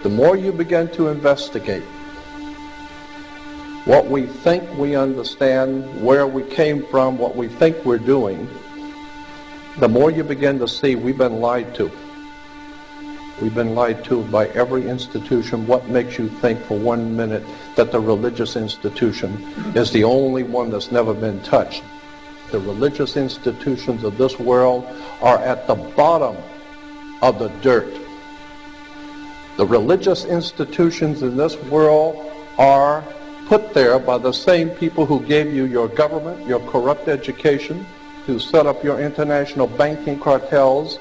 The more you begin to investigate what we think we understand, where we came from, what we think we're doing, the more you begin to see we've been lied to. We've been lied to by every institution. What makes you think for 1 minute that the religious institution is the only one that's never been touched? The religious institutions of this world are at the bottom of the dirt. The religious institutions in this world are put there by the same people who gave you your government, your corrupt education, who set up your international banking cartels,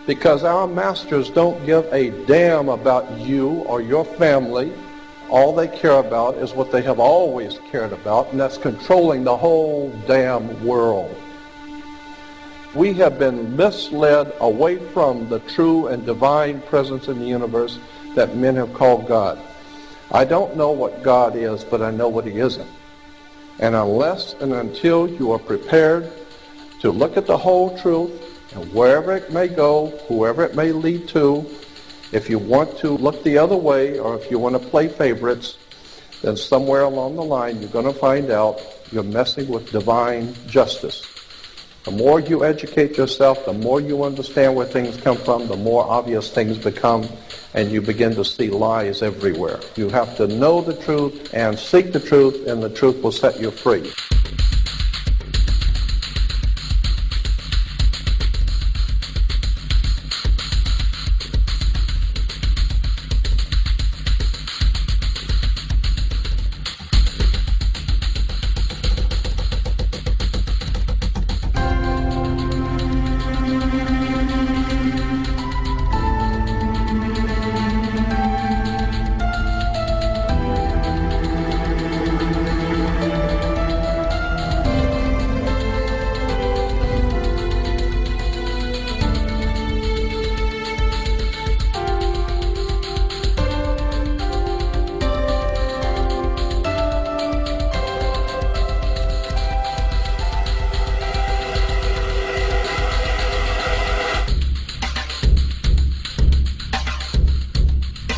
because our masters don't give a damn about you or your family. All they care about is what they have always cared about, and that's controlling the whole damn world. We have been misled away from the true and divine presence in the universe that men have called God. I don't know what God is, but I know what he isn't. And unless and until you are prepared to look at the whole truth, and wherever it may go, whoever it may lead to, if you want to look the other way, or if you want to play favorites, then somewhere along the line you're going to find out you're messing with divine justice. The more you educate yourself, the more you understand where things come from, the more obvious things become, and you begin to see lies everywhere. You have to know the truth and seek the truth, and the truth will set you free.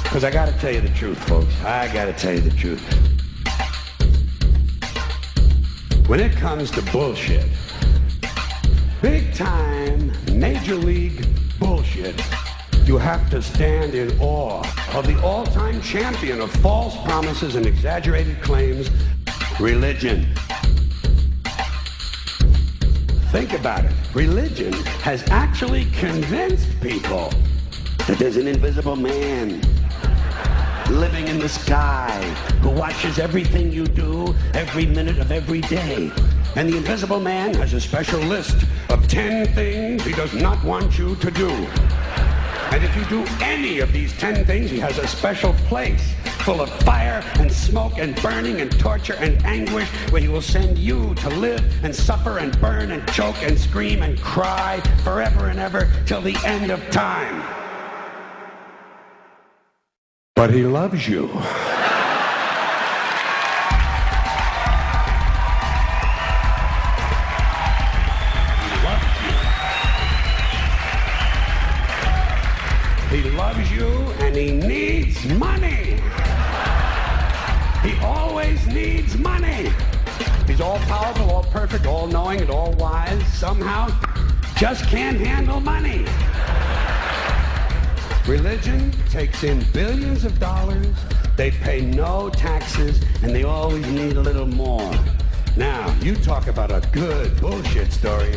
Because I got to tell you the truth, folks. I got to tell you the truth. When it comes to bullshit, big time, major league bullshit, you have to stand in awe of the all-time champion of false promises and exaggerated claims, religion. Think about it. Religion has actually convinced people that there's an invisible man living in the sky who watches everything you do every minute of every day. And the invisible man has a special list of 10 things he does not want you to do. And if you do any of these 10 things, he has a special place full of fire and smoke and burning and torture and anguish where he will send you to live and suffer and burn and choke and scream and cry forever and ever till the end of time. But he loves you. He loves you and he needs money. He always needs money. He's all powerful, all perfect, all knowing, and all wise. Somehow just can't handle money. Religion takes in billions of dollars, they pay no taxes, and they always need a little more. Now, you talk about a good bullshit story.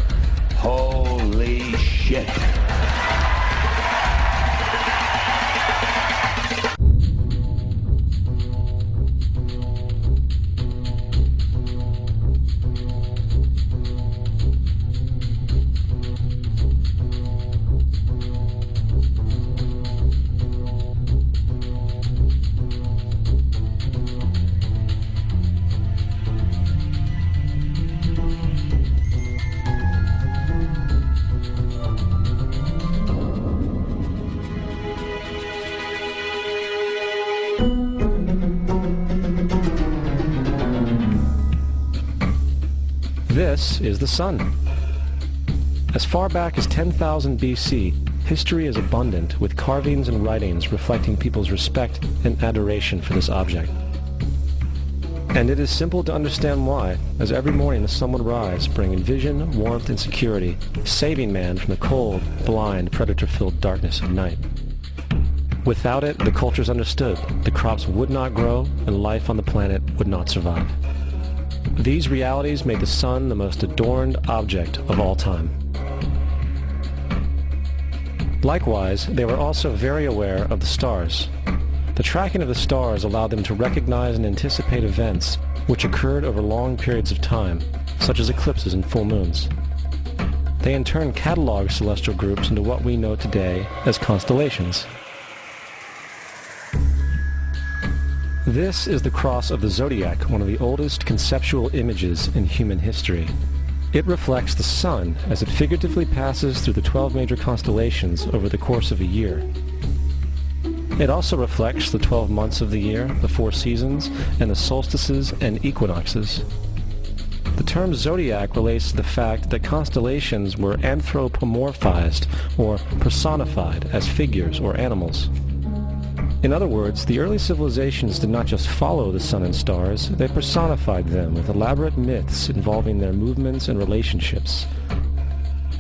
Holy shit. This is the sun. As far back as 10,000 BC, history is abundant with carvings and writings reflecting people's respect and adoration for this object. And it is simple to understand why, as every morning the sun would rise, bringing vision, warmth, and security, saving man from the cold, blind, predator-filled darkness of night. Without it, the cultures understood the crops would not grow and life on the planet would not survive. These realities made the sun the most adorned object of all time. Likewise, they were also very aware of the stars. The tracking of the stars allowed them to recognize and anticipate events which occurred over long periods of time, such as eclipses and full moons. They in turn cataloged celestial groups into what we know today as constellations. This is the cross of the zodiac, one of the oldest conceptual images in human history. It reflects the sun as it figuratively passes through the 12 major constellations over the course of a year. It also reflects the 12 months of the year, the 4 seasons, and the solstices and equinoxes. The term zodiac relates to the fact that constellations were anthropomorphized or personified as figures or animals. In other words, the early civilizations did not just follow the sun and stars, they personified them with elaborate myths involving their movements and relationships.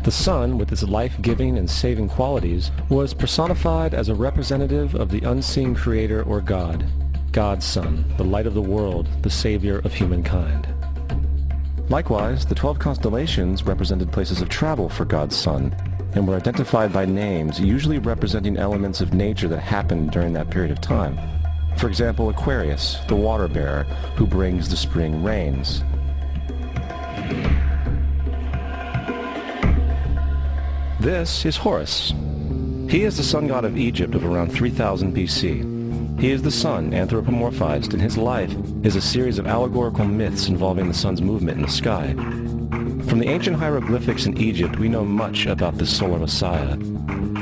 The sun, with its life-giving and saving qualities, was personified as a representative of the unseen creator or God, God's Son, the light of the world, the savior of humankind. Likewise, the 12 constellations represented places of travel for God's Son, and were identified by names, usually representing elements of nature that happened during that period of time. For example, Aquarius, the water bearer, who brings the spring rains. This is Horus. He is the sun god of Egypt of around 3000 BC. He is the sun anthropomorphized, and his life is a series of allegorical myths involving the sun's movement in the sky. From the ancient hieroglyphics in Egypt, we know much about this solar messiah.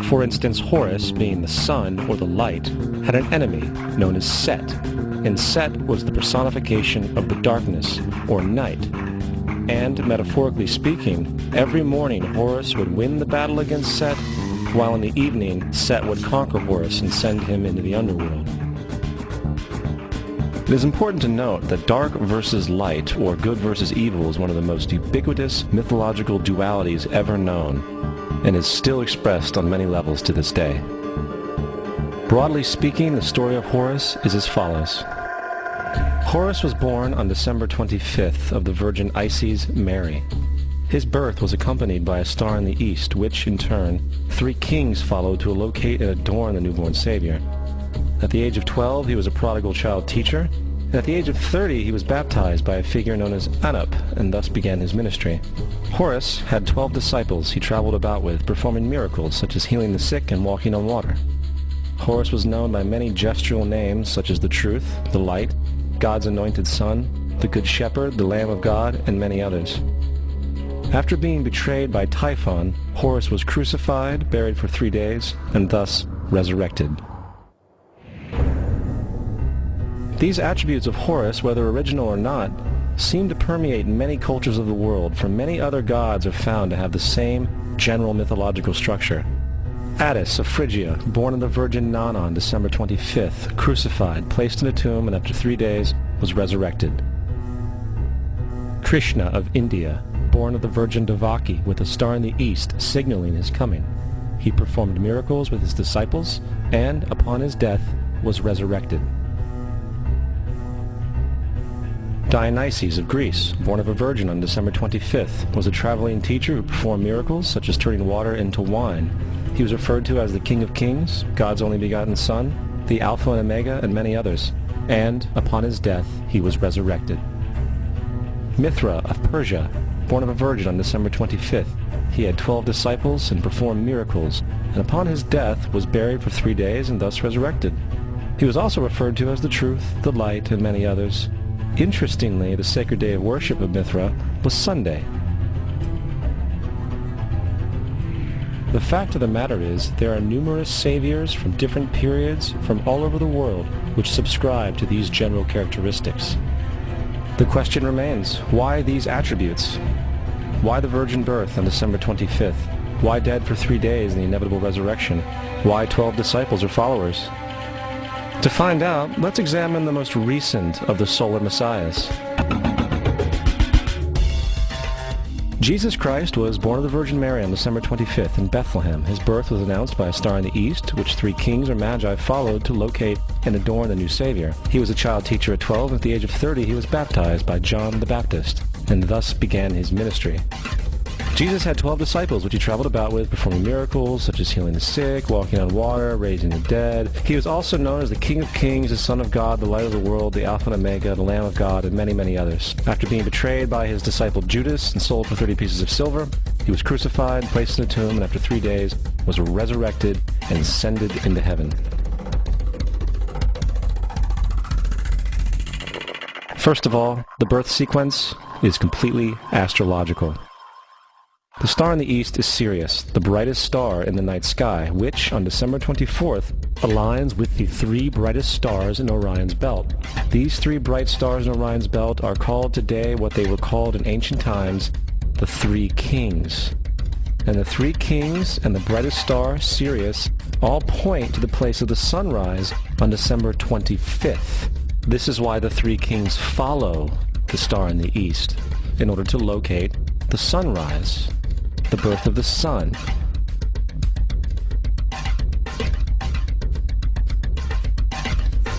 For instance, Horus, being the sun or the light, had an enemy known as Set, and Set was the personification of the darkness or night. And, metaphorically speaking, every morning Horus would win the battle against Set, while in the evening Set would conquer Horus and send him into the underworld. It is important to note that dark versus light, or good versus evil, is one of the most ubiquitous mythological dualities ever known, and is still expressed on many levels to this day. Broadly speaking, the story of Horus is as follows. Horus was born on December 25th of the Virgin Isis Mary. His birth was accompanied by a star in the east, which, in turn, 3 kings followed to locate and adorn the newborn Savior. At the age of 12, he was a prodigal child teacher, and at the age of 30, he was baptized by a figure known as Anup, and thus began his ministry. Horus had 12 disciples he traveled about with, performing miracles such as healing the sick and walking on water. Horus was known by many gestural names such as the Truth, the Light, God's Anointed Son, the Good Shepherd, the Lamb of God, and many others. After being betrayed by Typhon, Horus was crucified, buried for 3 days, and thus resurrected. These attributes of Horus, whether original or not, seem to permeate many cultures of the world, for many other gods are found to have the same general mythological structure. Attis of Phrygia, born of the Virgin Nana on December 25th, crucified, placed in a tomb, and after 3 days was resurrected. Krishna of India, born of the Virgin Devaki, with a star in the east signaling his coming. He performed miracles with his disciples, and, upon his death, was resurrected. Dionysus of Greece, born of a virgin on December 25th, was a traveling teacher who performed miracles such as turning water into wine. He was referred to as the King of Kings, God's only begotten Son, the Alpha and Omega, and many others. And, upon his death, he was resurrected. Mithra of Persia, born of a virgin on December 25th, he had 12 disciples and performed miracles, and upon his death was buried for 3 days and thus resurrected. He was also referred to as the Truth, the Light, and many others. Interestingly, the sacred day of worship of Mithra was Sunday. The fact of the matter is, there are numerous saviors from different periods from all over the world which subscribe to these general characteristics. The question remains, why these attributes? Why the virgin birth on December 25th? Why dead for 3 days in the inevitable resurrection? Why 12 disciples or followers? To find out, let's examine the most recent of the solar messiahs. Jesus Christ was born of the Virgin Mary on December 25th in Bethlehem. His birth was announced by a star in the east, which 3 kings or magi followed to locate and adorn the new Savior. He was a child teacher at 12, and at the age of 30 he was baptized by John the Baptist, and thus began his ministry. Jesus had 12 disciples, which he traveled about with, performing miracles such as healing the sick, walking on water, raising the dead. He was also known as the King of Kings, the Son of God, the Light of the World, the Alpha and Omega, the Lamb of God, and many, many others. After being betrayed by his disciple Judas and sold for 30 pieces of silver, he was crucified, placed in a tomb, and after 3 days was resurrected and ascended into heaven. First of all, the birth sequence is completely astrological. The star in the east is Sirius, the brightest star in the night sky, which, on December 24th, aligns with the 3 brightest stars in Orion's belt. These 3 bright stars in Orion's belt are called today what they were called in ancient times, the 3 kings. And the 3 kings and the brightest star, Sirius, all point to the place of the sunrise on December 25th. This is why the 3 kings follow the star in the east, in order to locate the sunrise, the birth of the sun.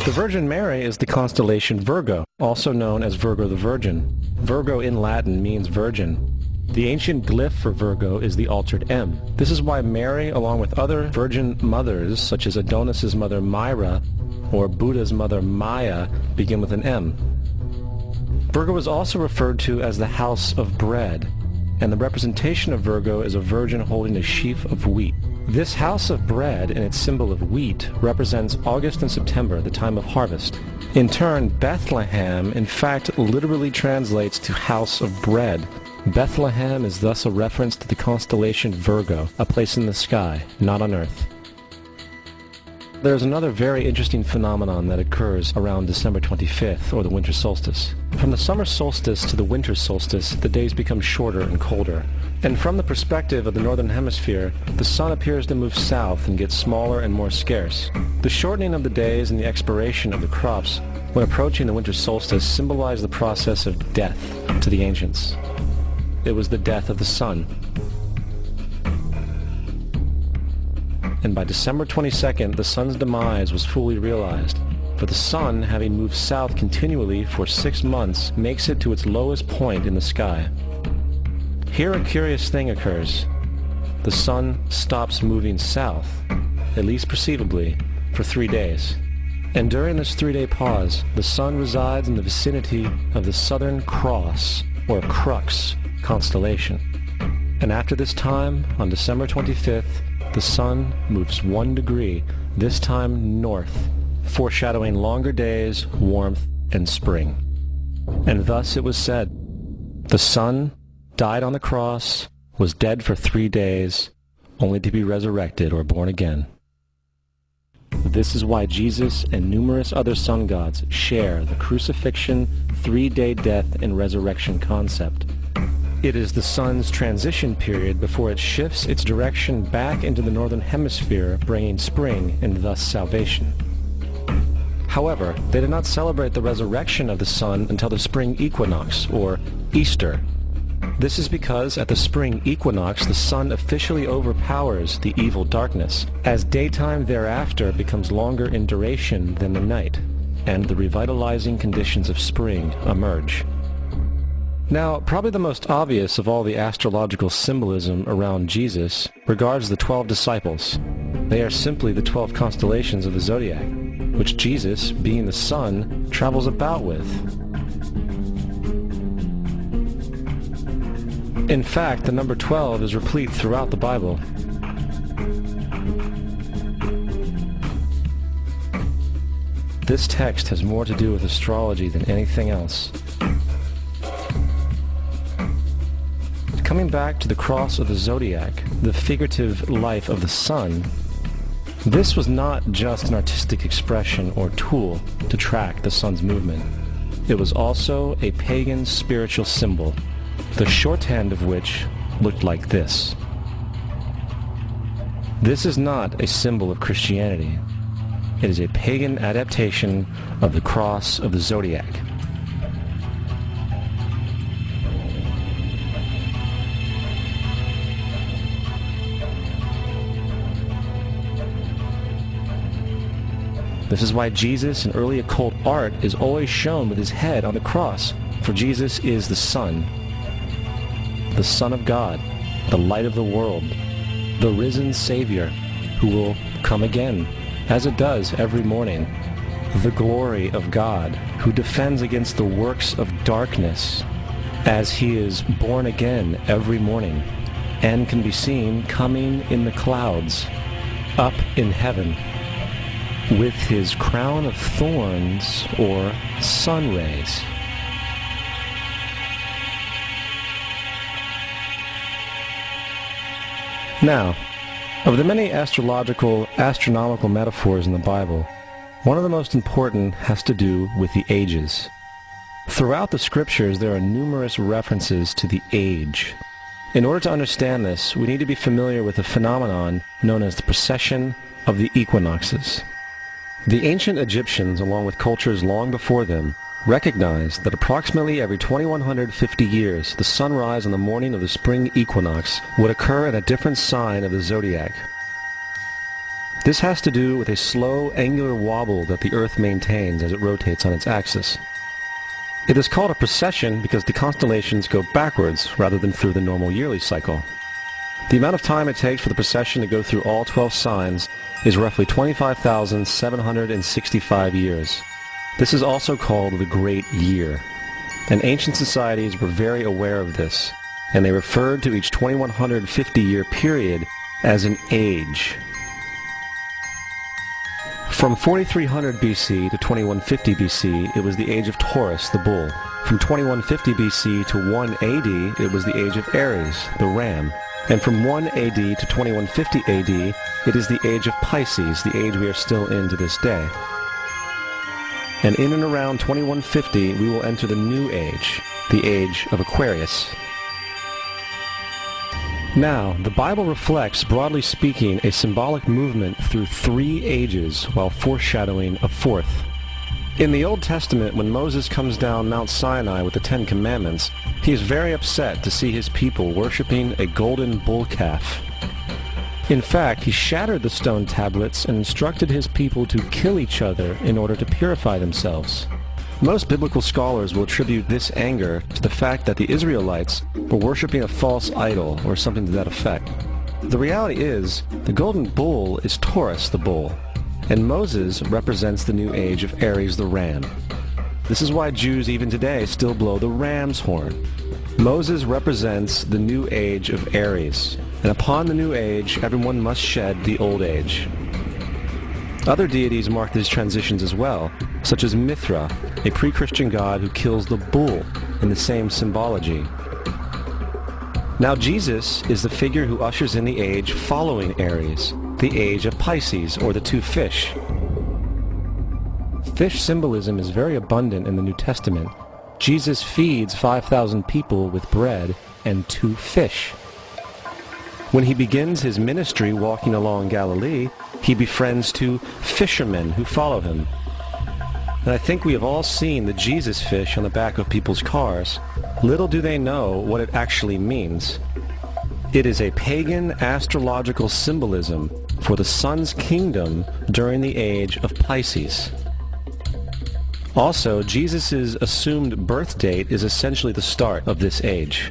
The Virgin Mary is the constellation Virgo, also known as Virgo the Virgin. Virgo in Latin means virgin. The ancient glyph for Virgo is the altered M. This is why Mary, along with other virgin mothers, such as Adonis's mother Myra or Buddha's mother Maya, begin with an M. Virgo is also referred to as the house of bread, and the representation of Virgo is a virgin holding a sheaf of wheat. This house of bread and its symbol of wheat represents August and September, the time of harvest. In turn, Bethlehem, in fact, literally translates to house of bread. Bethlehem is thus a reference to the constellation Virgo, a place in the sky, not on earth. There's another very interesting phenomenon that occurs around December 25th, or the winter solstice. From the summer solstice to the winter solstice, the days become shorter and colder. And from the perspective of the northern hemisphere, the sun appears to move south and get smaller and more scarce. The shortening of the days and the expiration of the crops when approaching the winter solstice symbolized the process of death to the ancients. It was the death of the sun. And by December 22nd, the sun's demise was fully realized. For the sun, having moved south continually for 6 months, makes it to its lowest point in the sky. Here a curious thing occurs. The sun stops moving south, at least perceivably, for 3 days. And during this 3-day pause, the sun resides in the vicinity of the Southern Cross, or Crux, constellation. And after this time, on December 25th, the sun moves 1 degree, this time north, foreshadowing longer days, warmth, and spring. And thus it was said, the sun died on the cross, was dead for 3 days, only to be resurrected or born again. This is why Jesus and numerous other sun gods share the crucifixion, 3-day death, and resurrection concept. It is the sun's transition period before it shifts its direction back into the northern hemisphere, bringing spring and thus salvation. However, they did not celebrate the resurrection of the sun until the spring equinox, or Easter. This is because at the spring equinox the sun officially overpowers the evil darkness, as daytime thereafter becomes longer in duration than the night, and the revitalizing conditions of spring emerge. Now, probably the most obvious of all the astrological symbolism around Jesus regards the 12 disciples. They are simply the 12 constellations of the zodiac, which Jesus, being the sun, travels about with. In fact, the number 12 is replete throughout the Bible. This text has more to do with astrology than anything else. Coming back to the cross of the zodiac, the figurative life of the sun, this was not just an artistic expression or tool to track the sun's movement. It was also a pagan spiritual symbol, the shorthand of which looked like this. This is not a symbol of Christianity. It is a pagan adaptation of the cross of the zodiac. This is why Jesus in early occult art is always shown with his head on the cross, for Jesus is the Son of God, the light of the world, the risen Savior who will come again, as it does every morning, the glory of God who defends against the works of darkness as he is born again every morning and can be seen coming in the clouds up in heaven with his crown of thorns or sun rays. Now, of the many astronomical metaphors in the Bible, one of the most important has to do with the ages. Throughout the scriptures, there are numerous references to the age. In order to understand this, we need to be familiar with a phenomenon known as the precession of the equinoxes. The ancient Egyptians, along with cultures long before them, recognized that approximately every 2150 years, the sunrise on the morning of the spring equinox would occur in a different sign of the zodiac. This has to do with a slow, angular wobble that the Earth maintains as it rotates on its axis. It is called a precession because the constellations go backwards rather than through the normal yearly cycle. The amount of time it takes for the precession to go through all 12 signs is roughly 25,765 years. This is also called the Great Year, and ancient societies were very aware of this, and they referred to each 2150-year period as an age. From 4300 BC to 2150 BC, it was the age of Taurus, the bull. From 2150 BC to 1 AD, it was the age of Aries, the ram. And from 1 AD to 2150 AD, it is the age of Pisces, the age we are still in to this day. And in and around 2150, we will enter the new age, the age of Aquarius. Now, the Bible reflects, broadly speaking, a symbolic movement through 3 ages while foreshadowing a 4th. In the Old Testament, when Moses comes down Mount Sinai with the 10 Commandments, he is very upset to see his people worshiping a golden bull calf. In fact, he shattered the stone tablets and instructed his people to kill each other in order to purify themselves. Most biblical scholars will attribute this anger to the fact that the Israelites were worshiping a false idol or something to that effect. The reality is, the golden bull is Taurus the bull, and Moses represents the new age of Aries the ram. This is why Jews even today still blow the ram's horn. Moses represents the new age of Aries, and upon the new age, everyone must shed the old age. Other deities mark these transitions as well, such as Mithra, a pre-Christian god who kills the bull in the same symbology. Now Jesus is the figure who ushers in the age following Aries, the age of Pisces, or the 2 fish. Fish symbolism is very abundant in the New Testament. Jesus feeds 5,000 people with bread and 2 fish. When he begins his ministry walking along Galilee, he befriends 2 fishermen who follow him. And I think we have all seen the Jesus fish on the back of people's cars. Little do they know what it actually means. It is a pagan astrological symbolism for the sun's kingdom during the age of Pisces. Also, Jesus' assumed birth date is essentially the start of this age.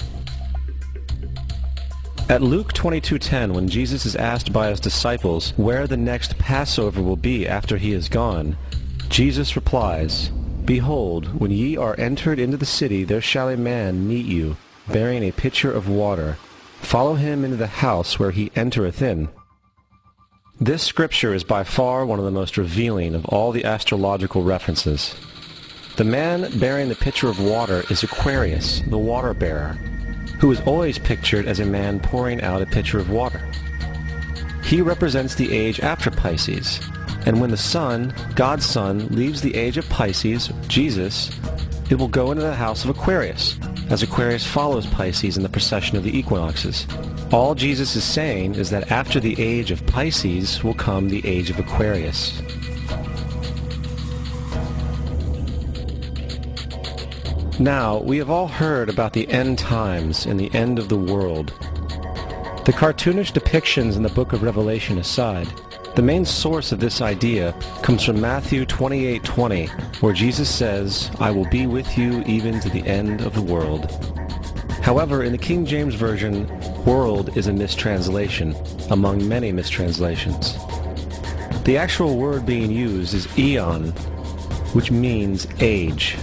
At Luke 22:10, when Jesus is asked by his disciples where the next Passover will be after he is gone, Jesus replies, "Behold, when ye are entered into the city, there shall a man meet you, bearing a pitcher of water. Follow him into the house where he entereth in." This scripture is by far one of the most revealing of all the astrological references. The man bearing the pitcher of water is Aquarius, the water bearer, who is always pictured as a man pouring out a pitcher of water. He represents the age after Pisces, and when the sun, God's Son, leaves the age of Pisces, Jesus, it will go into the house of Aquarius, as Aquarius follows Pisces in the precession of the equinoxes. All Jesus is saying is that after the age of Pisces will come the age of Aquarius. Now, we have all heard about the end times and the end of the world. The cartoonish depictions in the book of Revelation aside, the main source of this idea comes from Matthew 28:20, where Jesus says, "I will be with you even to the end of the world." However, in the King James Version, world is a mistranslation, among many mistranslations. The actual word being used is eon, which means age.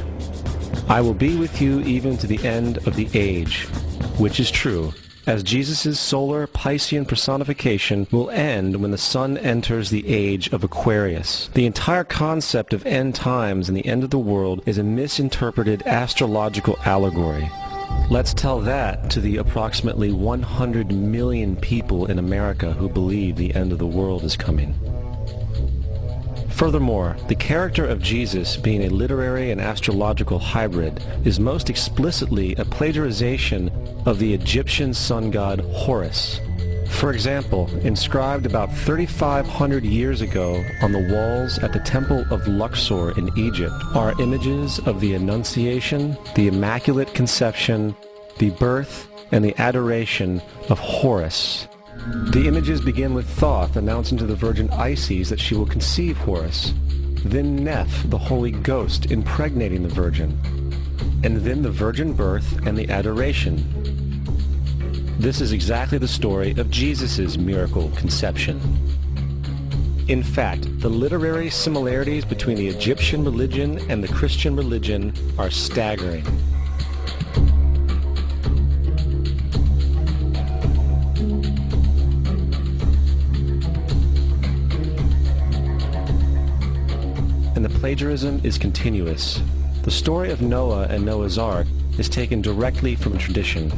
I will be with you even to the end of the age, which is true, as Jesus' solar Piscean personification will end when the sun enters the age of Aquarius. The entire concept of end times and the end of the world is a misinterpreted astrological allegory. Let's tell that to the approximately 100 million people in America who believe the end of the world is coming. Furthermore, the character of Jesus being a literary and astrological hybrid is most explicitly a plagiarization of the Egyptian sun god Horus. For example, inscribed about 3,500 years ago on the walls at the Temple of Luxor in Egypt are images of the Annunciation, the Immaculate Conception, the birth, and the adoration of Horus. The images begin with Thoth announcing to the Virgin Isis that she will conceive Horus, then Neph, the Holy Ghost, impregnating the Virgin, and then the virgin birth and the adoration. This is exactly the story of Jesus' miracle conception. In fact, the literary similarities between the Egyptian religion and the Christian religion are staggering. And the plagiarism is continuous. The story of Noah and Noah's Ark is taken directly from tradition.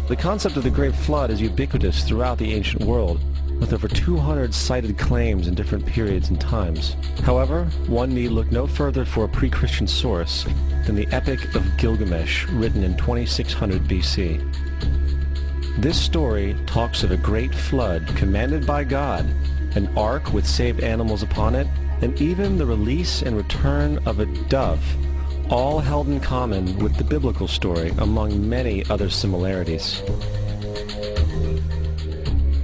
The concept of the Great Flood is ubiquitous throughout the ancient world, with over 200 cited claims in different periods and times. However, one need look no further for a pre-Christian source than the Epic of Gilgamesh, written in 2600 BC. This story talks of a great flood commanded by God, an ark with saved animals upon it, and even the release and return of a dove, all held in common with the biblical story among many other similarities.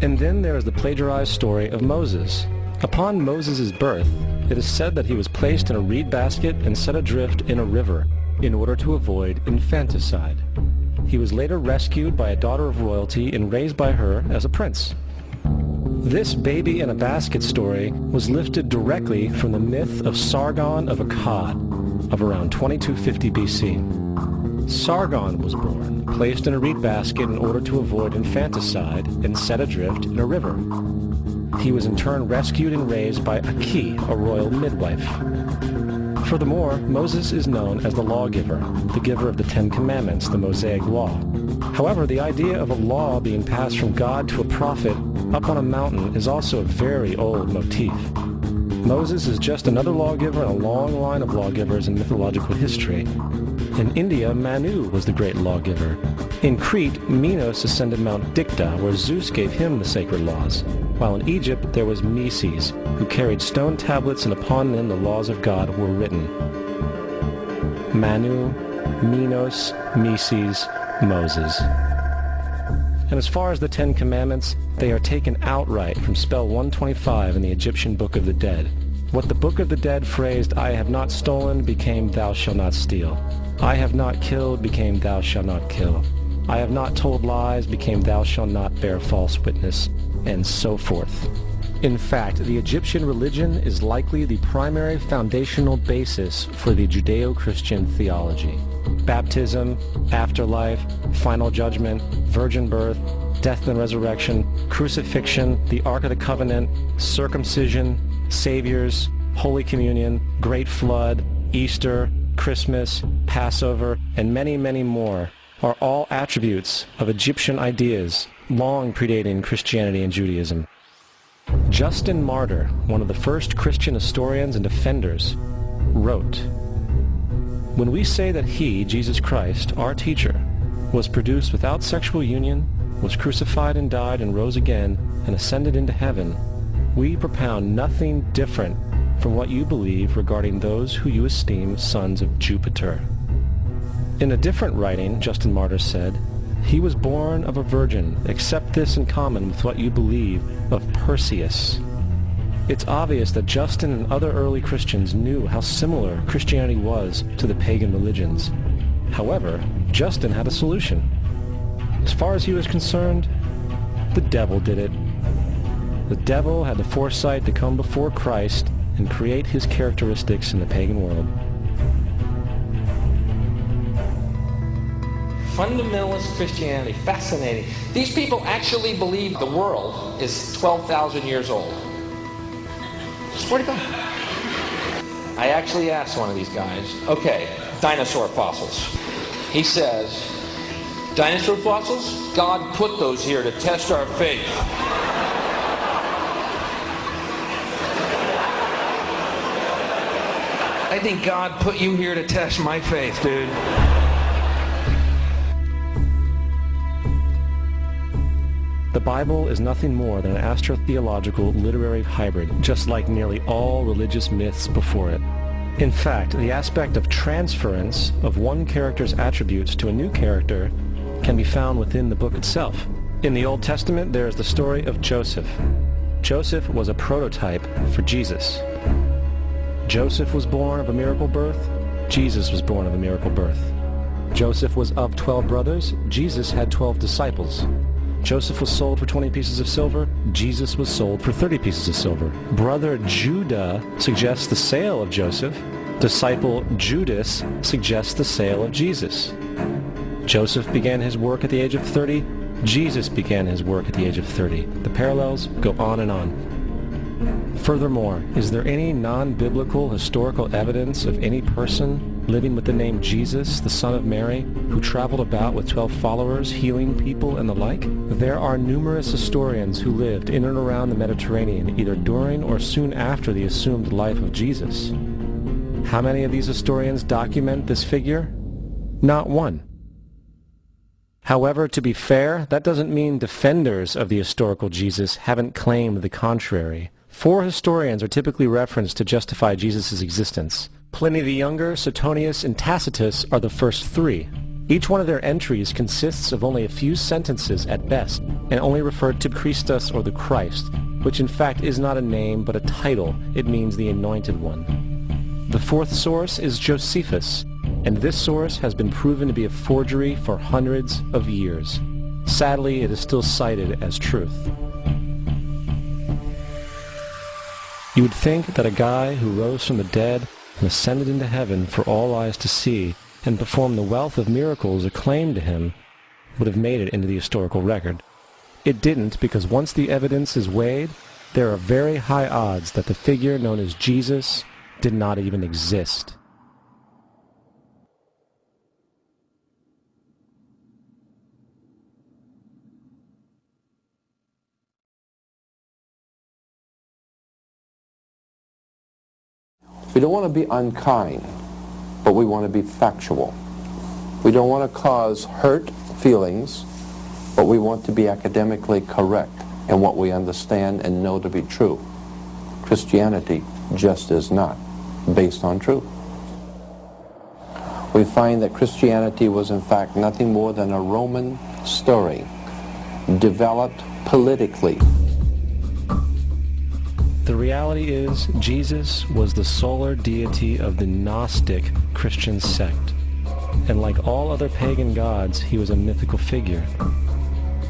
And then there is the plagiarized story of Moses. Upon Moses' birth, it is said that he was placed in a reed basket and set adrift in a river in order to avoid infanticide. He was later rescued by a daughter of royalty and raised by her as a prince. This baby in a basket story was lifted directly from the myth of Sargon of Akkad of around 2250 BC. Sargon was born, placed in a reed basket in order to avoid infanticide, and set adrift in a river. He was in turn rescued and raised by Aki, a royal midwife. Furthermore, Moses is known as the lawgiver, the giver of the Ten Commandments, the Mosaic Law. However, the idea of a law being passed from God to a prophet up on a mountain is also a very old motif. Moses is just another lawgiver in a long line of lawgivers in mythological history. In India, Manu was the great lawgiver. In Crete, Minos ascended Mount Dicta, where Zeus gave him the sacred laws, while in Egypt there was Meses, who carried stone tablets and upon them the laws of God were written. Manu, Minos, Meses, Moses. And as far as the Ten Commandments, they are taken outright from spell 125 in the Egyptian Book of the Dead. What the Book of the Dead phrased, "I have not stolen," became "Thou shalt not steal." "I have not killed," became "Thou shalt not kill." "I have not told lies," became "Thou shalt not bear false witness," and so forth. In fact, the Egyptian religion is likely the primary foundational basis for the Judeo-Christian theology. Baptism, afterlife, final judgment, virgin birth, death and resurrection, crucifixion, the Ark of the Covenant, circumcision, saviors, Holy Communion, Great Flood, Easter, Christmas, Passover, and many, many more are all attributes of Egyptian ideas long predating Christianity and Judaism. Justin Martyr, one of the first Christian historians and defenders, wrote, "When we say that he, Jesus Christ, our teacher, was produced without sexual union, was crucified and died and rose again, and ascended into heaven, we propound nothing different from what you believe regarding those who you esteem sons of Jupiter. In a different writing, Justin Martyr said, "He was born of a virgin, except this in common with what you believe of Perseus." It's obvious that Justin and other early Christians knew how similar Christianity was to the pagan religions. However, Justin had a solution. As far as he was concerned, the devil did it. The devil had the foresight to come before Christ and create his characteristics in the pagan world. Fundamentalist Christianity, fascinating. These people actually believe the world is 12,000 years old. Swear to God. I actually asked one of these guys, okay, dinosaur fossils. He says, dinosaur fossils? God put those here to test our faith. I think God put you here to test my faith, dude. The Bible is nothing more than an astrotheological literary hybrid, just like nearly all religious myths before it. In fact, the aspect of transference of one character's attributes to a new character can be found within the book itself. In the Old Testament, there is the story of Joseph. Joseph was a prototype for Jesus. Joseph was born of a miracle birth. Jesus was born of a miracle birth. Joseph was of 12 brothers. Jesus had 12 disciples. Joseph was sold for 20 pieces of silver. Jesus was sold for 30 pieces of silver. Brother Judah suggests the sale of Joseph. Disciple Judas suggests the sale of Jesus. Joseph began his work at the age of 30. Jesus began his work at the age of 30. The parallels go on and on. Furthermore, is there any non-biblical historical evidence of any person living with the name Jesus, the son of Mary, who traveled about with 12 followers, healing people and the like? There are numerous historians who lived in and around the Mediterranean, either during or soon after the assumed life of Jesus. How many of these historians document this figure? Not one. However, to be fair, that doesn't mean defenders of the historical Jesus haven't claimed the contrary. 4 historians are typically referenced to justify Jesus' existence. Pliny the Younger, Suetonius, and Tacitus are the first 3. Each one of their entries consists of only a few sentences at best, and only referred to Christus or the Christ, which in fact is not a name but a title. It means the Anointed One. The 4th source is Josephus, and this source has been proven to be a forgery for hundreds of years. Sadly, it is still cited as truth. You would think that a guy who rose from the dead and ascended into heaven for all eyes to see and performed the wealth of miracles acclaimed to him would have made it into the historical record. It didn't, because once the evidence is weighed, there are very high odds that the figure known as Jesus did not even exist. We don't want to be unkind, but we want to be factual. We don't want to cause hurt feelings, but we want to be academically correct in what we understand and know to be true. Christianity just is not based on truth. We find that Christianity was in fact nothing more than a Roman story developed politically. The reality is, Jesus was the solar deity of the Gnostic Christian sect. And like all other pagan gods, he was a mythical figure.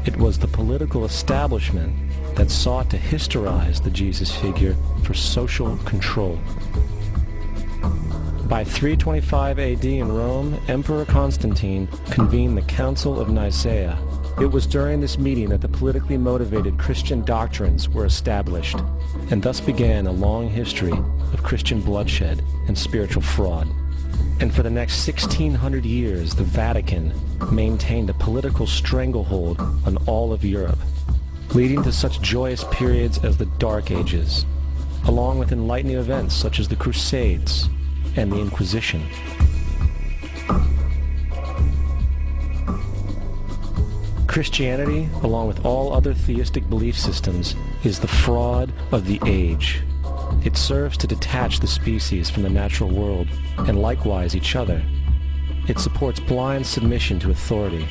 It was the political establishment that sought to historize the Jesus figure for social control. By 325 AD in Rome, Emperor Constantine convened the Council of Nicaea. It was during this meeting that the politically motivated Christian doctrines were established, and thus began a long history of Christian bloodshed and spiritual fraud. And for the next 1600 years, the Vatican maintained a political stranglehold on all of Europe, leading to such joyous periods as the Dark Ages, along with enlightening events such as the Crusades and the Inquisition. Christianity, along with all other theistic belief systems, is the fraud of the age. It serves to detach the species from the natural world, and likewise each other. It supports blind submission to authority.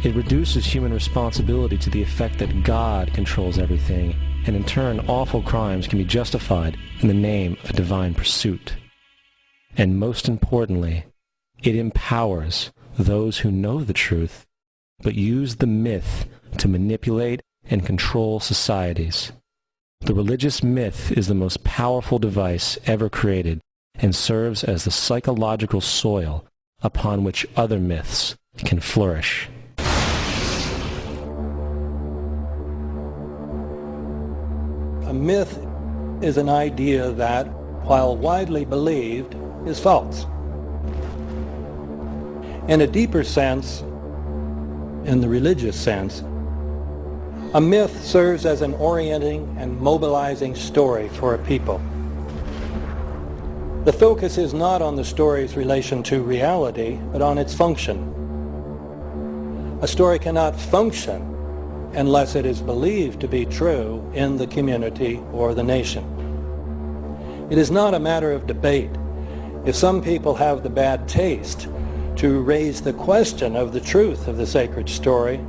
It reduces human responsibility to the effect that God controls everything, and in turn awful crimes can be justified in the name of a divine pursuit. And most importantly, it empowers those who know the truth, but use the myth to manipulate and control societies. The religious myth is the most powerful device ever created and serves as the psychological soil upon which other myths can flourish. A myth is an idea that, while widely believed, is false. In a deeper sense, in the religious sense, a myth serves as an orienting and mobilizing story for a people. The focus is not on the story's relation to reality, but on its function. A story cannot function unless it is believed to be true in the community or the nation. It is not a matter of debate. If some people have the bad taste to raise the question of the truth of the sacred story,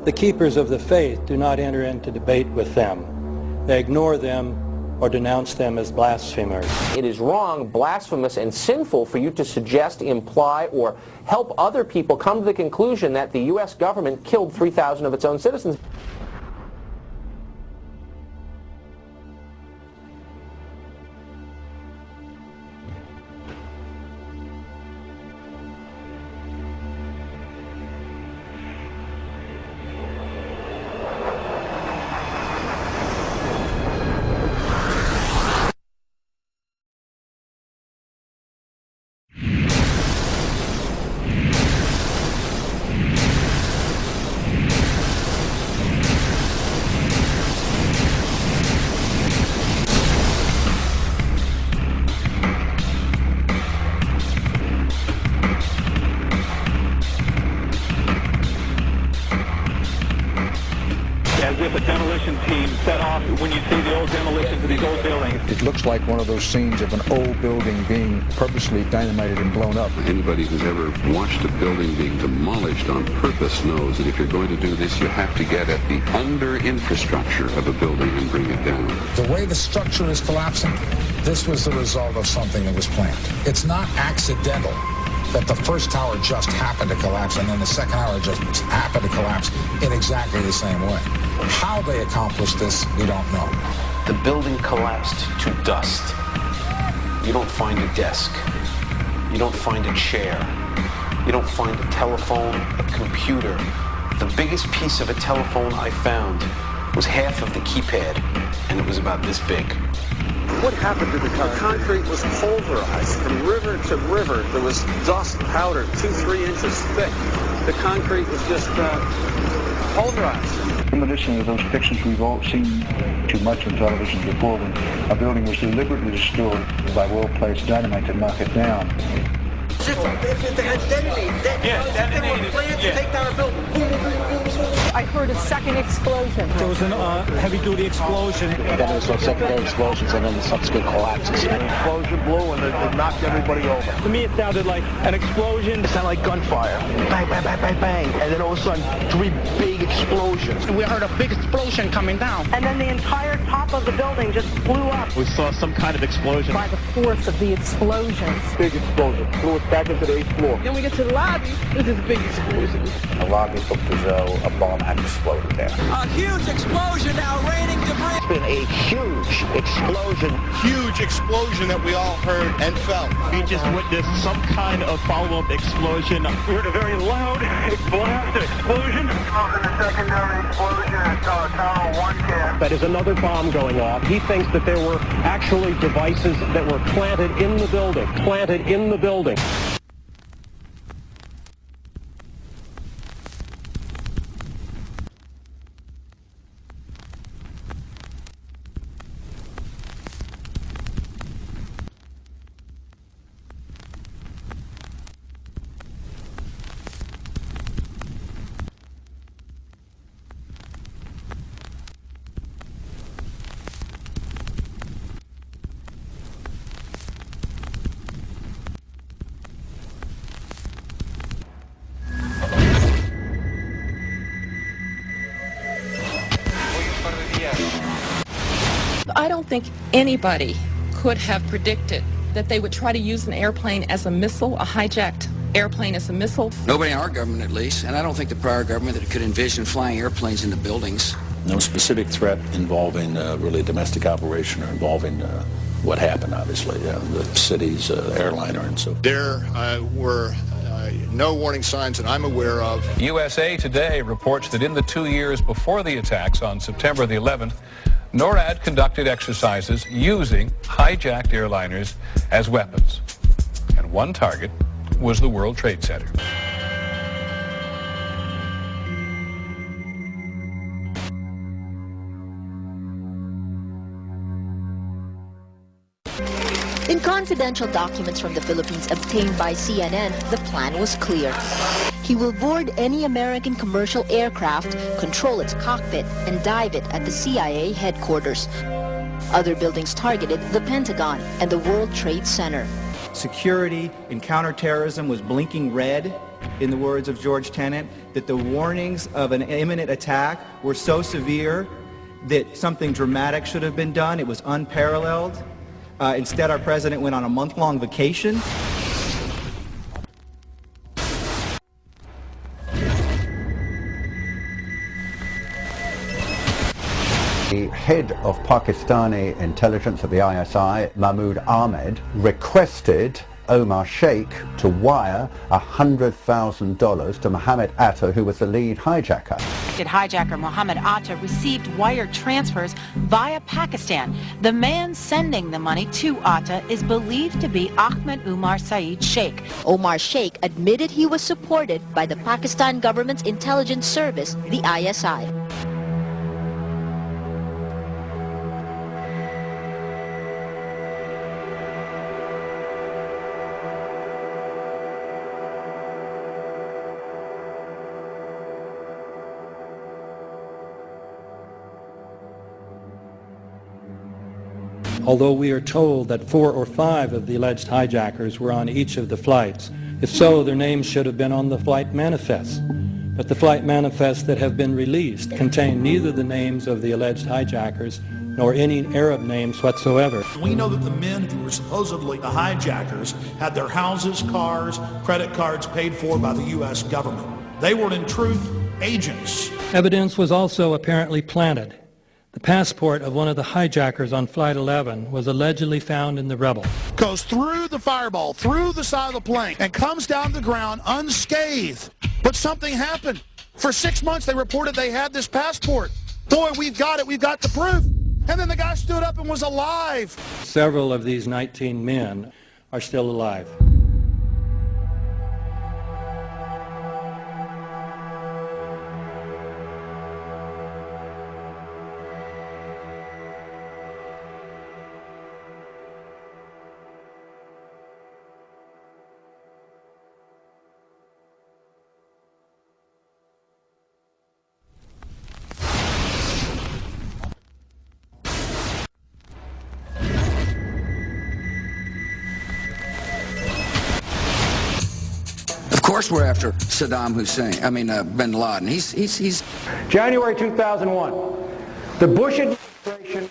the keepers of the faith do not enter into debate with them. They ignore them or denounce them as blasphemers. It is wrong, blasphemous, and sinful for you to suggest, imply, or help other people come to the conclusion that the U.S. government killed 3,000 of its own citizens. If a demolition team set off when you see the old demolitions of these old buildings. It looks like one of those scenes of an old building being purposely dynamited and blown up. Anybody who's ever watched a building being demolished on purpose knows that if you're going to do this, you have to get at the under-infrastructure of a building and bring it down. The way the structure is collapsing, this was the result of something that was planned. It's not accidental that the first tower just happened to collapse and then the second tower just happened to collapse in exactly the same way. How they accomplished this, we don't know. The building collapsed to dust. You don't find a desk. You don't find a chair. You don't find a telephone, a computer. The biggest piece of a telephone I found was half of the keypad, and it was about this big. What happened to the concrete? The concrete was pulverized from river to river. There was dust powder 2-3 inches thick. The concrete was just pulverized. In addition to those pictures we've all seen too much on television before, when a building was deliberately destroyed by well-placed dynamite to knock it down. If they had detonated, they were planned to take down a building. Boom, boom, boom, boom. I heard a second explosion. There was a heavy-duty explosion. Then there was some secondary explosions and then the subsequent collapses. An explosion blew and it knocked everybody over. To me, it sounded like an explosion. It sounded like gunfire. Bang, bang, bang, bang, bang. And then all of a sudden, 3 big explosions. We heard a big explosion coming down. And then the entire top of the building just blew up. We saw some kind of explosion. By the force of the explosions. Big explosion. Blew us back into the 8th floor. Then we get to the lobby. This is a big explosion. The lobby looked as though a bomb had exploded there. A huge explosion now raining debris. It's been a huge explosion. Huge explosion that we all heard and felt. We just witnessed some kind of follow-up explosion. We heard a very loud blast explosion. The secondary explosion at Tower 1 camp. That is another bomb going off. He thinks that there were actually devices that were planted in the building. Planted in the building. I don't think anybody could have predicted that they would try to use an airplane as a missile, a hijacked airplane as a missile. Nobody in our government, at least, and I don't think the prior government that could envision flying airplanes into buildings. No specific threat involving really a domestic operation or involving what happened, obviously, the city's airliner and so. There were no warning signs that I'm aware of. USA Today reports that in the 2 years before the attacks on September the 11th, NORAD conducted exercises using hijacked airliners as weapons. And one target was the World Trade Center. In confidential documents from the Philippines obtained by CNN, the plan was clear. He will board any American commercial aircraft, control its cockpit, and dive it at the CIA headquarters. Other buildings targeted the Pentagon and the World Trade Center. Security in counterterrorism was blinking red, in the words of George Tenet, that the warnings of an imminent attack were so severe that something dramatic should have been done. It was unparalleled. Instead, our president went on a month-long vacation. The head of Pakistani intelligence at the ISI, Mahmoud Ahmed, requested Omar Sheikh to wire $100,000 to Mohammed Atta, who was the lead hijacker. Hijacker Mohammed Atta received wire transfers via Pakistan. The man sending the money to Atta is believed to be Ahmed Umar Saeed Sheikh. Omar Sheikh admitted he was supported by the Pakistan government's intelligence service, the ISI. Although we are told that 4 or 5 of the alleged hijackers were on each of the flights. If so, their names should have been on the flight manifests. But the flight manifests that have been released contain neither the names of the alleged hijackers nor any Arab names whatsoever. We know that the men who were supposedly the hijackers had their houses, cars, credit cards paid for by the U.S. government. They were, in truth, agents. Evidence was also apparently planted. The passport of one of the hijackers on Flight 11 was allegedly found in the rubble. Goes through the fireball, through the side of the plane, and comes down the ground unscathed. But something happened. For 6 months they reported they had this passport. Boy, we've got it, we've got the proof. And then the guy stood up and was alive. Several of these 19 men are still alive. Of course we're after Saddam Hussein, bin Laden. He's... January 2001, the Bush administration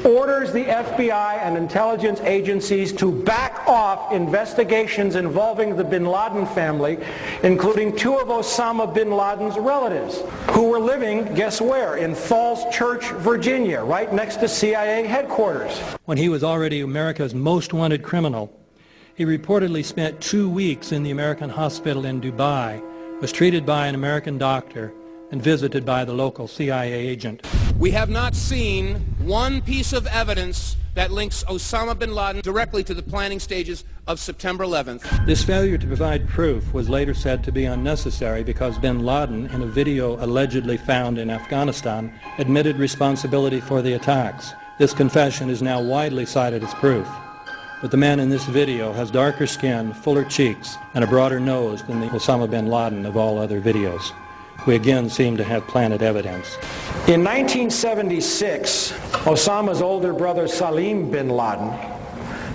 orders the FBI and intelligence agencies to back off investigations involving the bin Laden family, including 2 of Osama bin Laden's relatives, who were living, guess where, in Falls Church, Virginia, right next to CIA headquarters. When he was already America's most wanted criminal, he reportedly spent 2 weeks in the American hospital in Dubai, was treated by an American doctor, and visited by the local CIA agent. We have not seen one piece of evidence that links Osama bin Laden directly to the planning stages of September 11th. This failure to provide proof was later said to be unnecessary because bin Laden, in a video allegedly found in Afghanistan, admitted responsibility for the attacks. This confession is now widely cited as proof. But the man in this video has darker skin, fuller cheeks, and a broader nose than the Osama bin Laden of all other videos. We again seem to have planted evidence. In 1976, Osama's older brother Salim bin Laden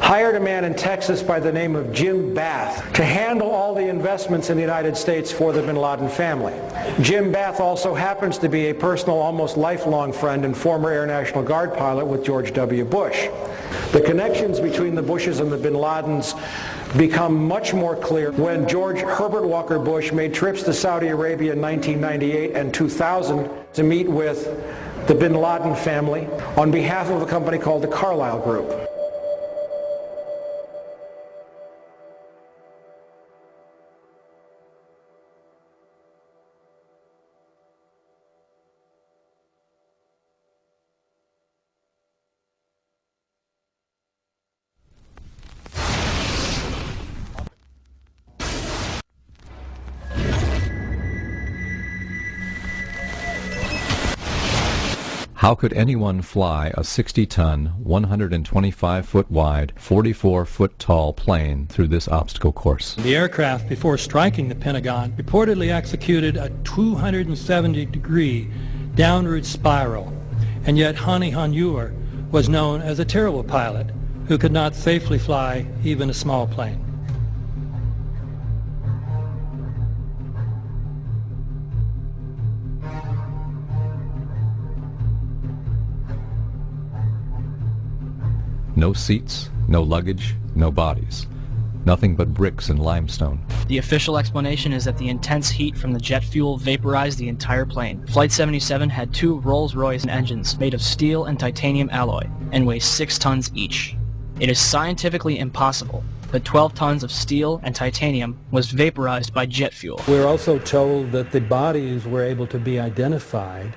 hired a man in Texas by the name of Jim Bath to handle all the investments in the United States for the bin Laden family. Jim Bath also happens to be a personal, almost lifelong friend and former Air National Guard pilot with George W. Bush. The connections between the Bushes and the bin Ladens become much more clear when George Herbert Walker Bush made trips to Saudi Arabia in 1998 and 2000 to meet with the bin Laden family on behalf of a company called the Carlyle Group. How could anyone fly a 60-ton, 125-foot wide, 44-foot tall plane through this obstacle course? The aircraft, before striking the Pentagon, reportedly executed a 270-degree downward spiral, and yet Hani Hanjour was known as a terrible pilot who could not safely fly even a small plane. No seats, no luggage, no bodies. Nothing but bricks and limestone. The official explanation is that the intense heat from the jet fuel vaporized the entire plane. Flight 77 had 2 Rolls-Royce engines made of steel and titanium alloy and weigh 6 tons each. It is scientifically impossible that 12 tons of steel and titanium was vaporized by jet fuel. We're also told that the bodies were able to be identified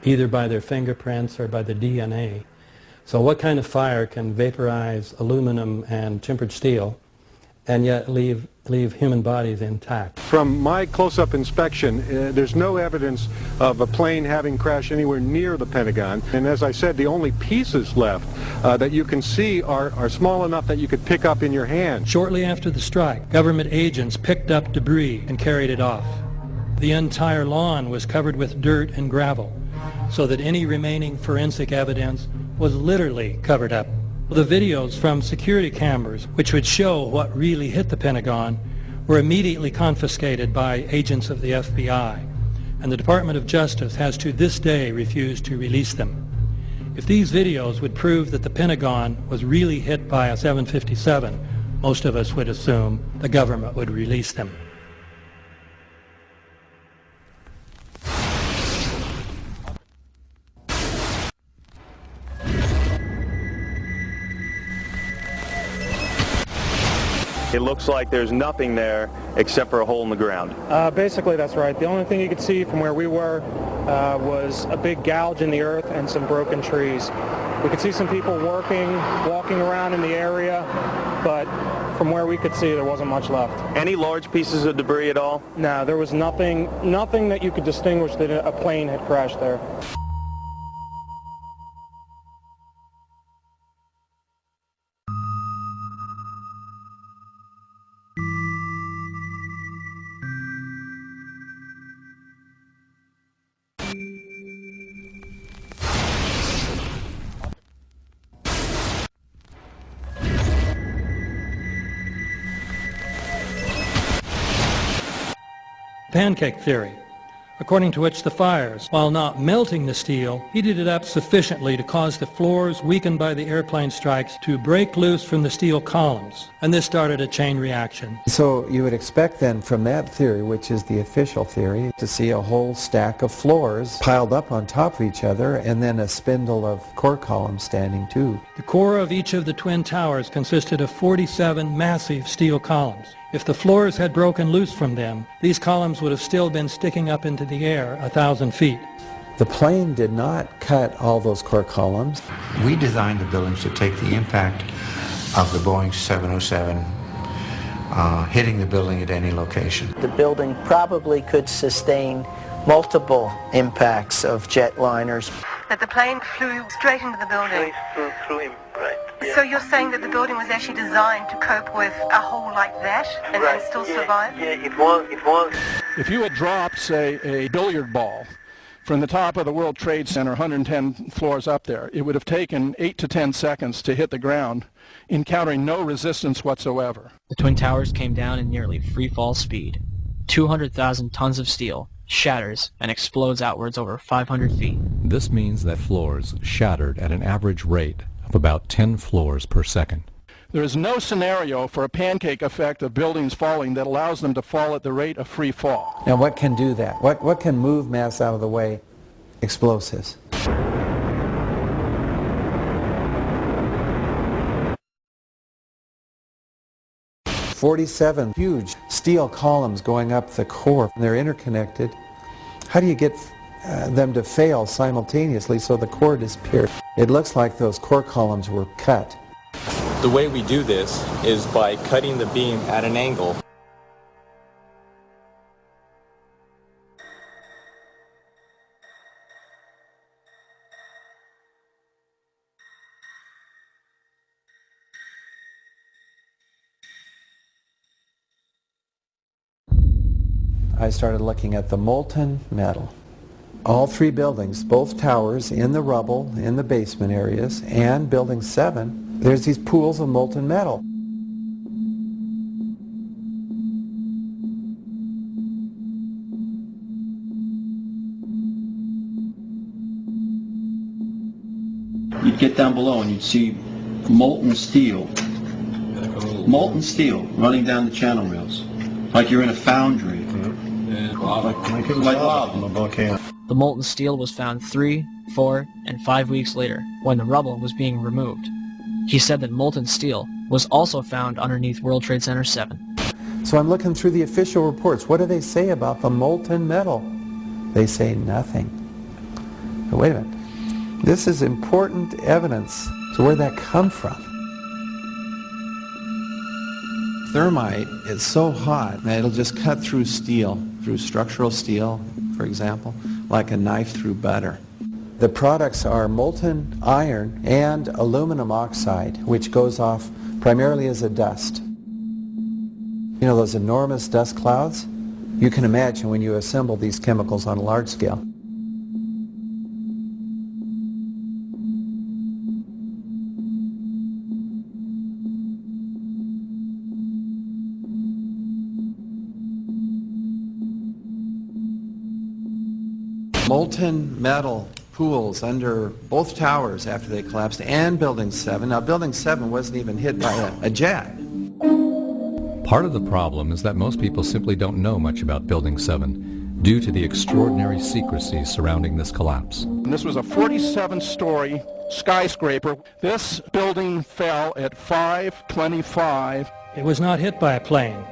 either by their fingerprints or by the DNA. So what kind of fire can vaporize aluminum and tempered steel and yet leave human bodies intact? From my close-up inspection, there's no evidence of a plane having crashed anywhere near the Pentagon. And as I said, the only pieces left that you can see are small enough that you could pick up in your hand. Shortly after the strike, government agents picked up debris and carried it off. The entire lawn was covered with dirt and gravel, so that any remaining forensic evidence was literally covered up. The videos from security cameras, which would show what really hit the Pentagon, were immediately confiscated by agents of the FBI, and the Department of Justice has to this day refused to release them. If these videos would prove that the Pentagon was really hit by a 757, most of us would assume the government would release them. It looks like there's nothing there except for a hole in the ground. Basically, that's right. The only thing you could see from where we were was a big gouge in the earth and some broken trees. We could see some people walking around in the area, but from where we could see, there wasn't much left. Any large pieces of debris at all? No, there was nothing that you could distinguish that a plane had crashed there. Pancake theory, according to which the fires, while not melting the steel, heated it up sufficiently to cause the floors weakened by the airplane strikes to break loose from the steel columns, and this started a chain reaction. So you would expect then from that theory, which is the official theory, to see a whole stack of floors piled up on top of each other and then a spindle of core columns standing too. The core of each of the twin towers consisted of 47 massive steel columns. If the floors had broken loose from them, these columns would have still been sticking up into the air 1,000 feet. The plane did not cut all those core columns. We designed the buildings to take the impact of the Boeing 707 hitting the building at any location. The building probably could sustain multiple impacts of jetliners. That the plane flew straight into the building. Through him, right. Yeah. So you're saying that the building was actually designed to cope with a hole like that and still survive? Yeah, it was. If you had dropped, say, a billiard ball from the top of the World Trade Center, 110 floors up there. It would have taken 8 to 10 seconds to hit the ground, encountering no resistance whatsoever. The Twin Towers came down in nearly free-fall speed. 200,000 tons of steel shatters and explodes outwards over 500 feet. This means that floors shattered at an average rate of about 10 floors per second. There is no scenario for a pancake effect of buildings falling that allows them to fall at the rate of free fall. Now what can do that? What can move mass out of the way? Explosives. "47 huge steel columns going up the core. They're interconnected. How do you get them to fail simultaneously so the core disappears? It looks like those core columns were cut. The way we do this is by cutting the beam at an angle. I started looking at the molten metal. All three buildings, both towers in the rubble, in the basement areas, and Building 7, there's these pools of molten metal. You'd get down below and you'd see molten steel running down the channel rails, like you're in a foundry. Like lava. The molten steel was found 3, 4, and 5 weeks later, when the rubble was being removed. He said that molten steel was also found underneath World Trade Center 7. So I'm looking through the official reports. What do they say about the molten metal? They say nothing. But wait a minute. This is important evidence. So where'd that come from? Thermite is so hot that it'll just cut through steel, through structural steel, for example, like a knife through butter. The products are molten iron and aluminum oxide, which goes off primarily as a dust. You know those enormous dust clouds? You can imagine when you assemble these chemicals on a large scale. Molten metal pools under both towers after they collapsed, and Building 7. Now, Building 7 wasn't even hit by a jet. Part of the problem is that most people simply don't know much about Building 7 due to the extraordinary secrecy surrounding this collapse. And this was a 47-story skyscraper. This building fell at 5:25. It was not hit by a plane.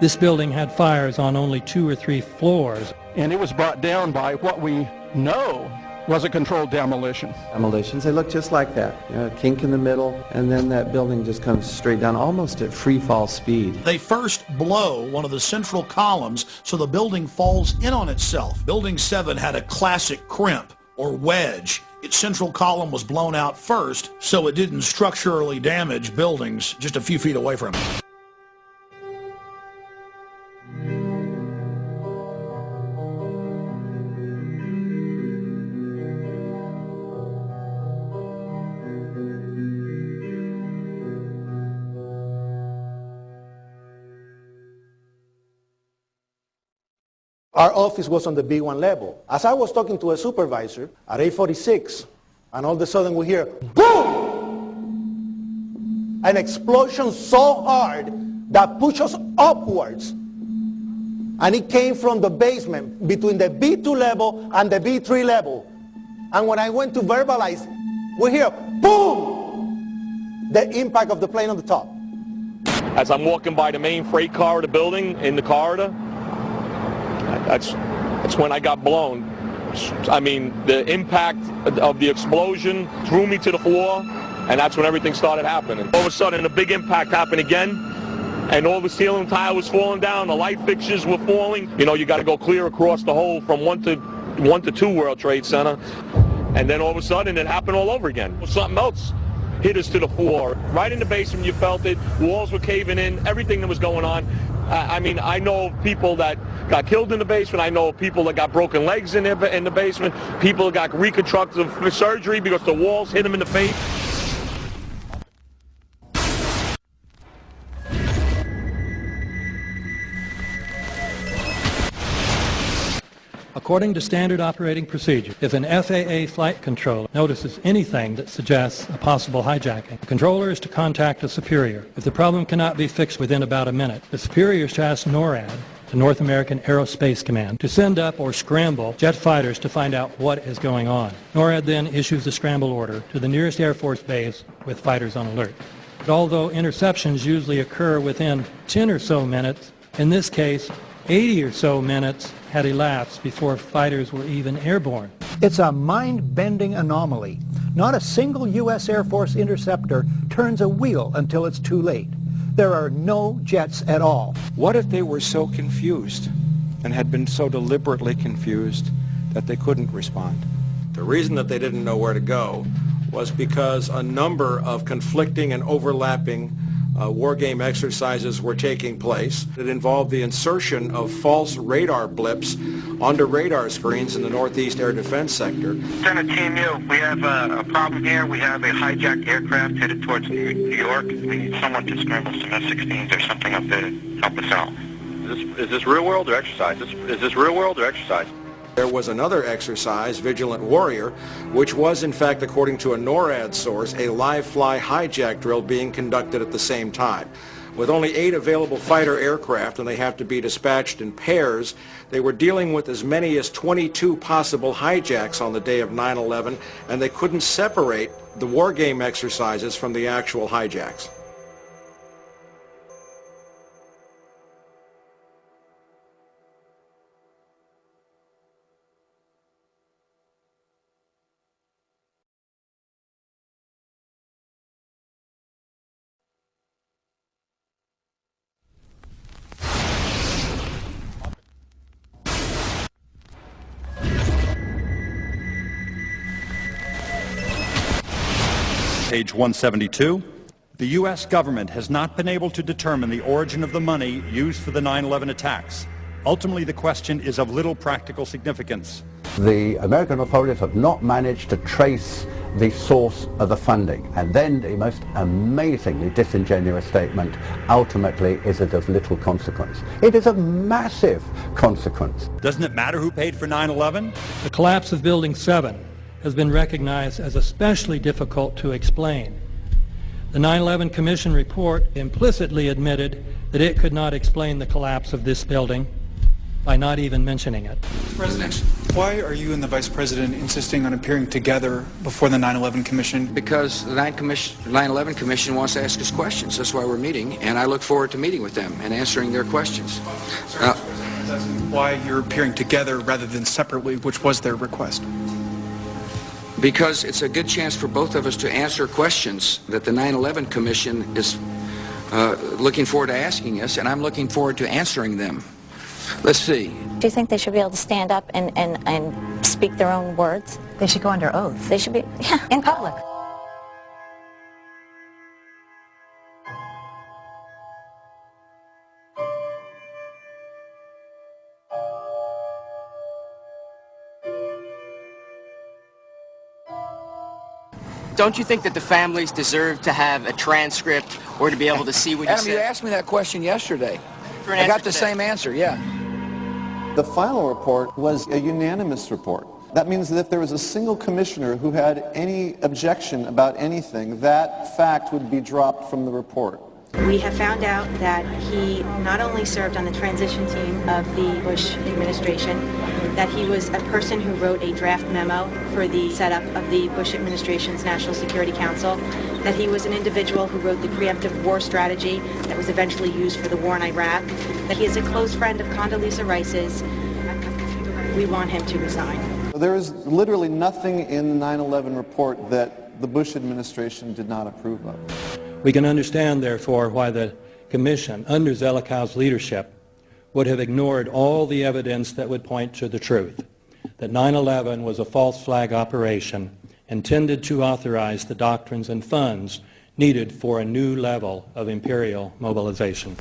This building had fires on only 2 or 3 floors. And it was brought down by what we know was a controlled demolition. Demolitions, they look just like that. You know, a kink in the middle, and then that building just comes straight down, almost at free fall speed. They first blow one of the central columns so the building falls in on itself. Building 7 had a classic crimp or wedge. Its central column was blown out first, so it didn't structurally damage buildings just a few feet away from it. Our office was on the B1 level. As I was talking to a supervisor at 8:46, and all of a sudden we hear, boom! An explosion so hard that pushed us upwards. And it came from the basement between the B2 level and the B3 level. And when I went to verbalize, we hear, boom! The impact of the plane on the top. As I'm walking by the main freight corridor building in the corridor, that's when I got blown. I mean, the impact of the explosion threw me to the floor, and that's when everything started happening. All of a sudden, a big impact happened again, and all the ceiling tile was falling down, the light fixtures were falling. You know, you got to go clear across the whole from 1 to 2 World Trade Center, and then all of a sudden, it happened all over again. Something else hit us to the floor. Right in the basement, you felt it. Walls were caving in, everything that was going on. I mean, I know of people that got killed in the basement. I know of people that got broken legs in the basement. People that got reconstructive surgery because the walls hit them in the face. According to standard operating procedure, if an FAA flight controller notices anything that suggests a possible hijacking, the controller is to contact a superior. If the problem cannot be fixed within about a minute, the superior is to ask NORAD, the North American Aerospace Command, to send up or scramble jet fighters to find out what is going on. NORAD then issues a scramble order to the nearest Air Force base with fighters on alert. But although interceptions usually occur within 10 or so minutes, in this case, 80 or so minutes had elapsed before fighters were even airborne. It's a mind-bending anomaly. Not a single U.S. Air Force interceptor turns a wheel until it's too late. There are no jets at all. What if they were so confused and had been so deliberately confused that they couldn't respond? The reason that they didn't know where to go was because a number of conflicting and overlapping war game exercises were taking place. It involved the insertion of false radar blips onto radar screens in the Northeast Air Defense Sector. Lieutenant Team U, we have a problem here. We have a hijacked aircraft headed towards New York. We need someone to scramble some F-16s or something up there to help us out. Is this real world or exercise? Is this real world or exercise? There was another exercise, Vigilant Warrior, which was in fact, according to a NORAD source, a live-fly hijack drill being conducted at the same time. With only 8 available fighter aircraft, and they have to be dispatched in pairs, they were dealing with as many as 22 possible hijacks on the day of 9/11, and they couldn't separate the war game exercises from the actual hijacks. Page 172. The U.S. government has not been able to determine the origin of the money used for the 9/11 attacks. Ultimately, the question is of little practical significance. The American authorities have not managed to trace the source of the funding. And then the most amazingly disingenuous statement, ultimately, is it of little consequence. It is of massive consequence. Doesn't it matter who paid for 9/11? The collapse of Building 7 has been recognized as especially difficult to explain. The 9/11 Commission report implicitly admitted that it could not explain the collapse of this building by not even mentioning it. President, why are you and the Vice President insisting on appearing together before the 9/11 Commission? Because the 9/11 Commission wants to ask us questions. That's why we're meeting, and I look forward to meeting with them and answering their questions. Why you're appearing together rather than separately, which was their request? Because it's a good chance for both of us to answer questions that the 9/11 Commission is looking forward to asking us, and I'm looking forward to answering them. Let's see. Do you think they should be able to stand up and speak their own words? They should go under oath. They should be, yeah, in public. Don't you think that the families deserve to have a transcript or to be able to see what you Adam, said? you asked me that question yesterday. I got the same answer, yeah. The final report was a unanimous report. That means that if there was a single commissioner who had any objection about anything, that fact would be dropped from the report. We have found out that he not only served on the transition team of the Bush administration, that he was a person who wrote a draft memo for the setup of the Bush administration's National Security Council, that he was an individual who wrote the preemptive war strategy that was eventually used for the war in Iraq, that he is a close friend of Condoleezza Rice's. We want him to resign. There is literally nothing in the 9/11 report that the Bush administration did not approve of. We can understand, therefore, why the Commission, under Zelikow's leadership, would have ignored all the evidence that would point to the truth, that 9/11 was a false flag operation intended to authorize the doctrines and funds needed for a new level of imperial mobilization.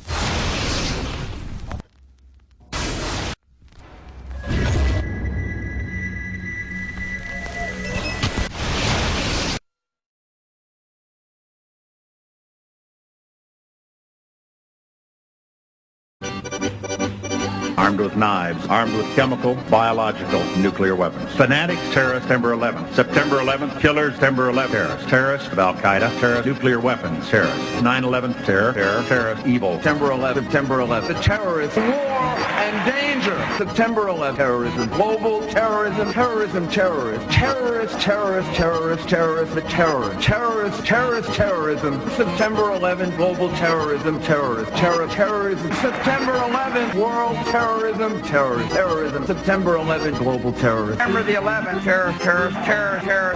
armed with knives, armed with chemical, biological, nuclear weapons. Fanatics, terrorists, September 11th. September 11th, killers, September 11th, terrorists. Terrorists of Al-Qaeda, terrorists, nuclear weapons, terrorists. 9/11, terror, terrorist, evil. September 11th, September 11th. The terrorists, war and danger. September 11th, terrorism, global terrorism, terrorism, terrorists, terrorists, terrorists, terrorists, terrorists, the terrorists, terrorists, terrorists, terrorism. September 11th, global terrorism, terrorists, terrorism. September 11th, world terrorism, terrorism. September 11th, global terrorism. September the 11th,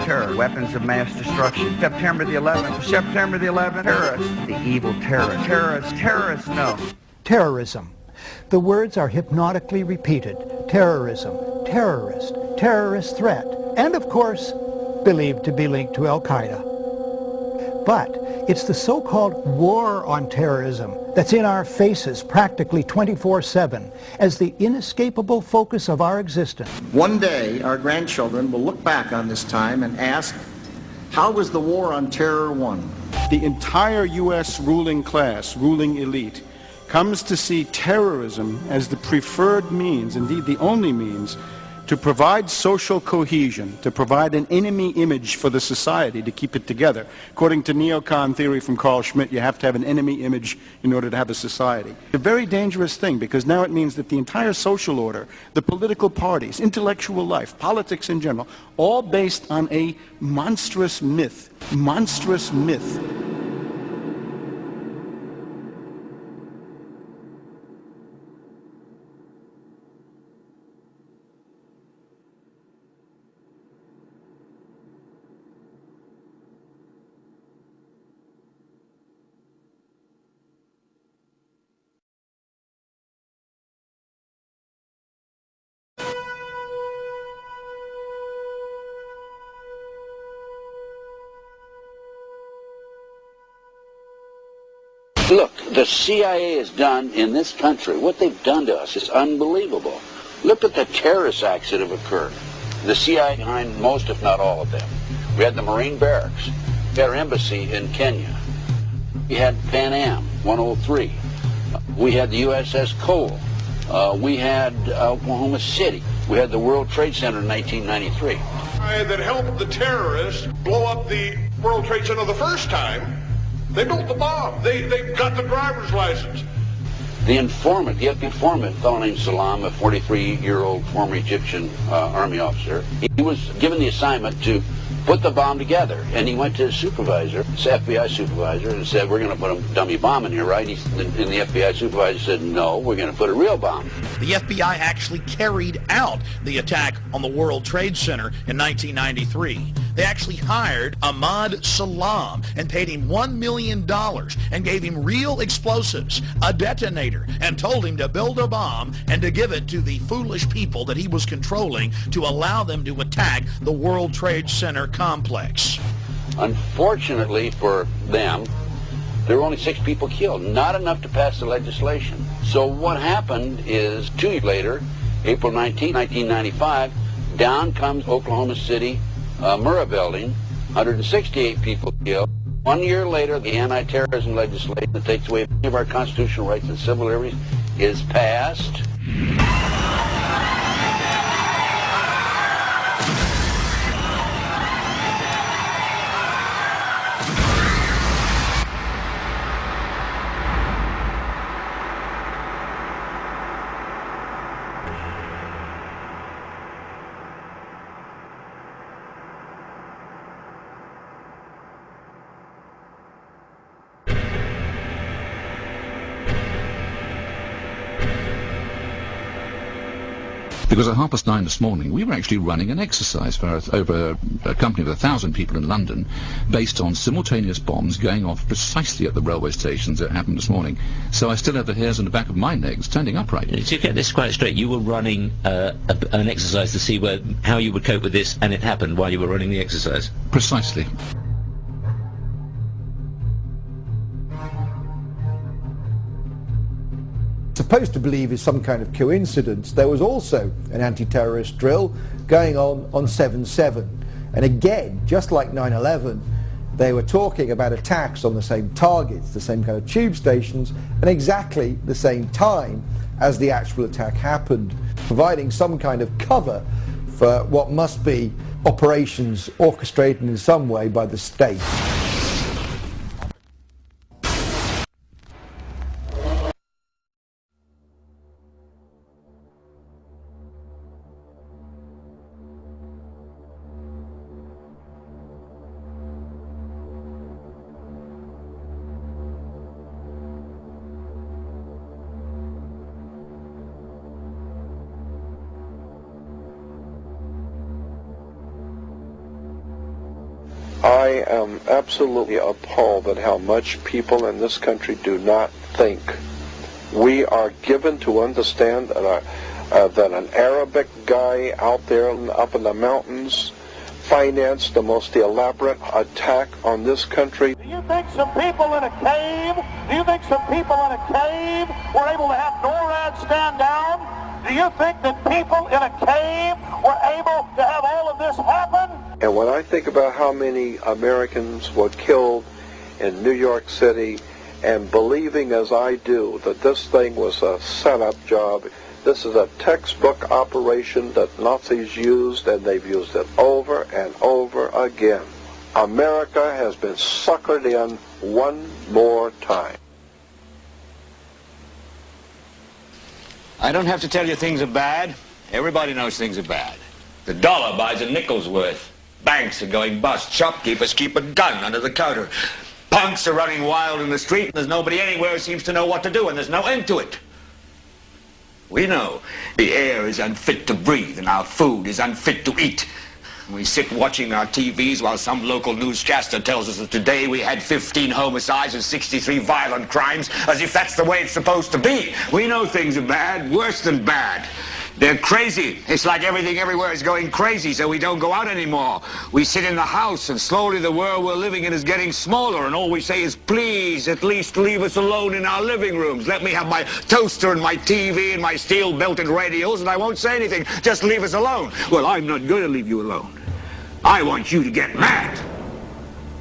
terror, weapons of mass destruction. September the 11th, September the 11th, terrorists, the evil terrorists, no. Terrorism. The words are hypnotically repeated. Terrorism, terrorist, terrorist threat, and of course, believed to be linked to Al-Qaeda. But it's the so-called war on terrorism that's in our faces practically 24/7 as the inescapable focus of our existence. One day, our grandchildren will look back on this time and ask, how was the war on terror won? The entire U.S. ruling class, ruling elite, comes to see terrorism as the preferred means, indeed the only means, to provide social cohesion, to provide an enemy image for the society to keep it together. According to neocon theory from Carl Schmitt, you have to have an enemy image in order to have a society. A very dangerous thing, because now it means that the entire social order, the political parties, intellectual life, politics in general, all based on a monstrous myth. Monstrous myth. Look, the CIA has done in this country, what they've done to us is unbelievable. Look at the terrorist acts that have occurred. The CIA behind most, if not all of them. We had the Marine barracks. We had our embassy in Kenya. We had Pan Am 103. We had the USS Cole. We had Oklahoma City. We had the World Trade Center in 1993. That helped the terrorists blow up the World Trade Center the first time. They built the bomb. They got the driver's license. The informant, the informant, a fellow named Salam, a 43-year-old former Egyptian army officer, he was given the assignment to put the bomb together, and he went to his supervisor, his FBI supervisor, and said, we're going to put a dummy bomb in here, right? And the FBI supervisor said, no, we're going to put a real bomb. The FBI actually carried out the attack on the World Trade Center in 1993. They actually hired Ahmad Salam and paid him $1 million and gave him real explosives, a detonator, and told him to build a bomb and to give it to the foolish people that he was controlling to allow them to attack the World Trade Center complex. Unfortunately for them, there were only 6 people killed, not enough to pass the legislation. So what happened is 2 years later, April 19, 1995, down comes Oklahoma City Murrah building, 168 people killed. 1 year later, the anti-terrorism legislation that takes away many of our constitutional rights and civil liberties is passed. Because at 9:30 this morning, we were actually running an exercise for over a company of 1,000 people in London, based on simultaneous bombs going off precisely at the railway stations that happened this morning. So I still have the hairs on the back of my neck standing upright. To get this quite straight, you were running an exercise to see how you would cope with this, and it happened while you were running the exercise? Precisely. Supposed to believe is some kind of coincidence, there was also an anti-terrorist drill going on 7/7. And again, just like 9/11, they were talking about attacks on the same targets, the same kind of tube stations, and exactly the same time. as the actual attack happened, providing some kind of cover for what must be operations orchestrated in some way by the state. I am absolutely appalled at how much people in this country do not think. We are given to understand that an Arabic guy out there up in the mountains financed the most elaborate attack on this country. Do you think some people in a cave, were able to have NORAD stand down? Do you think that people in a cave were able to have all of this happen? And when I think about how many Americans were killed in New York City, and believing as I do that this thing was a setup job, this is a textbook operation that Nazis used, and they've used it over and over again. America has been suckered in one more time. I don't have to tell you things are bad. Everybody knows things are bad. The dollar buys a nickel's worth. Banks are going bust. Shopkeepers keep a gun under the counter. Punks are running wild in the street, and there's nobody anywhere who seems to know what to do, and there's no end to it. We know the air is unfit to breathe, and our food is unfit to eat. We sit watching our TVs while some local newscaster tells us that today we had 15 homicides and 63 violent crimes, as if that's the way it's supposed to be. We know things are bad, worse than bad. They're crazy. It's like everything everywhere is going crazy, so we don't go out anymore. We sit in the house, and slowly the world we're living in is getting smaller, and all we say is, please, at least leave us alone in our living rooms. Let me have my toaster and my TV and my steel-belted radios, and I won't say anything. Just leave us alone. Well, I'm not going to leave you alone. I want you to get mad.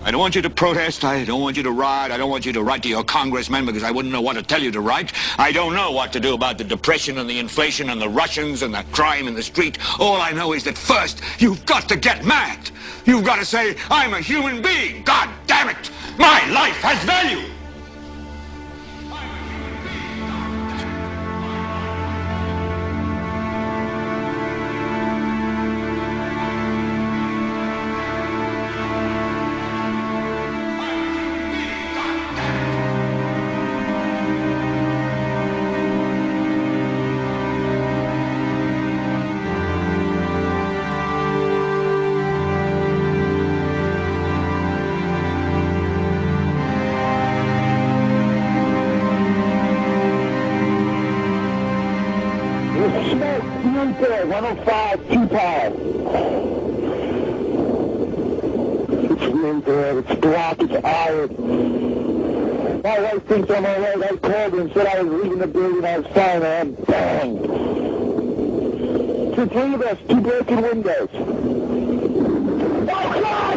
I don't want you to protest. I don't want you to riot. I don't want you to write to your congressman because I wouldn't know what to tell you to write. I don't know what to do about the depression and the inflation and the Russians and the crime in the street. All I know is that first, you've got to get mad. You've got to say, I'm a human being. God damn it. My life has value. Screenplay, 105, 2 pounds. It's Screenplay, it's black, it's iron. My wife thinks I'm alright. I called her and said I was leaving the building, I was fine, man. Bang! 3 of us, 2 broken windows. Oh, God!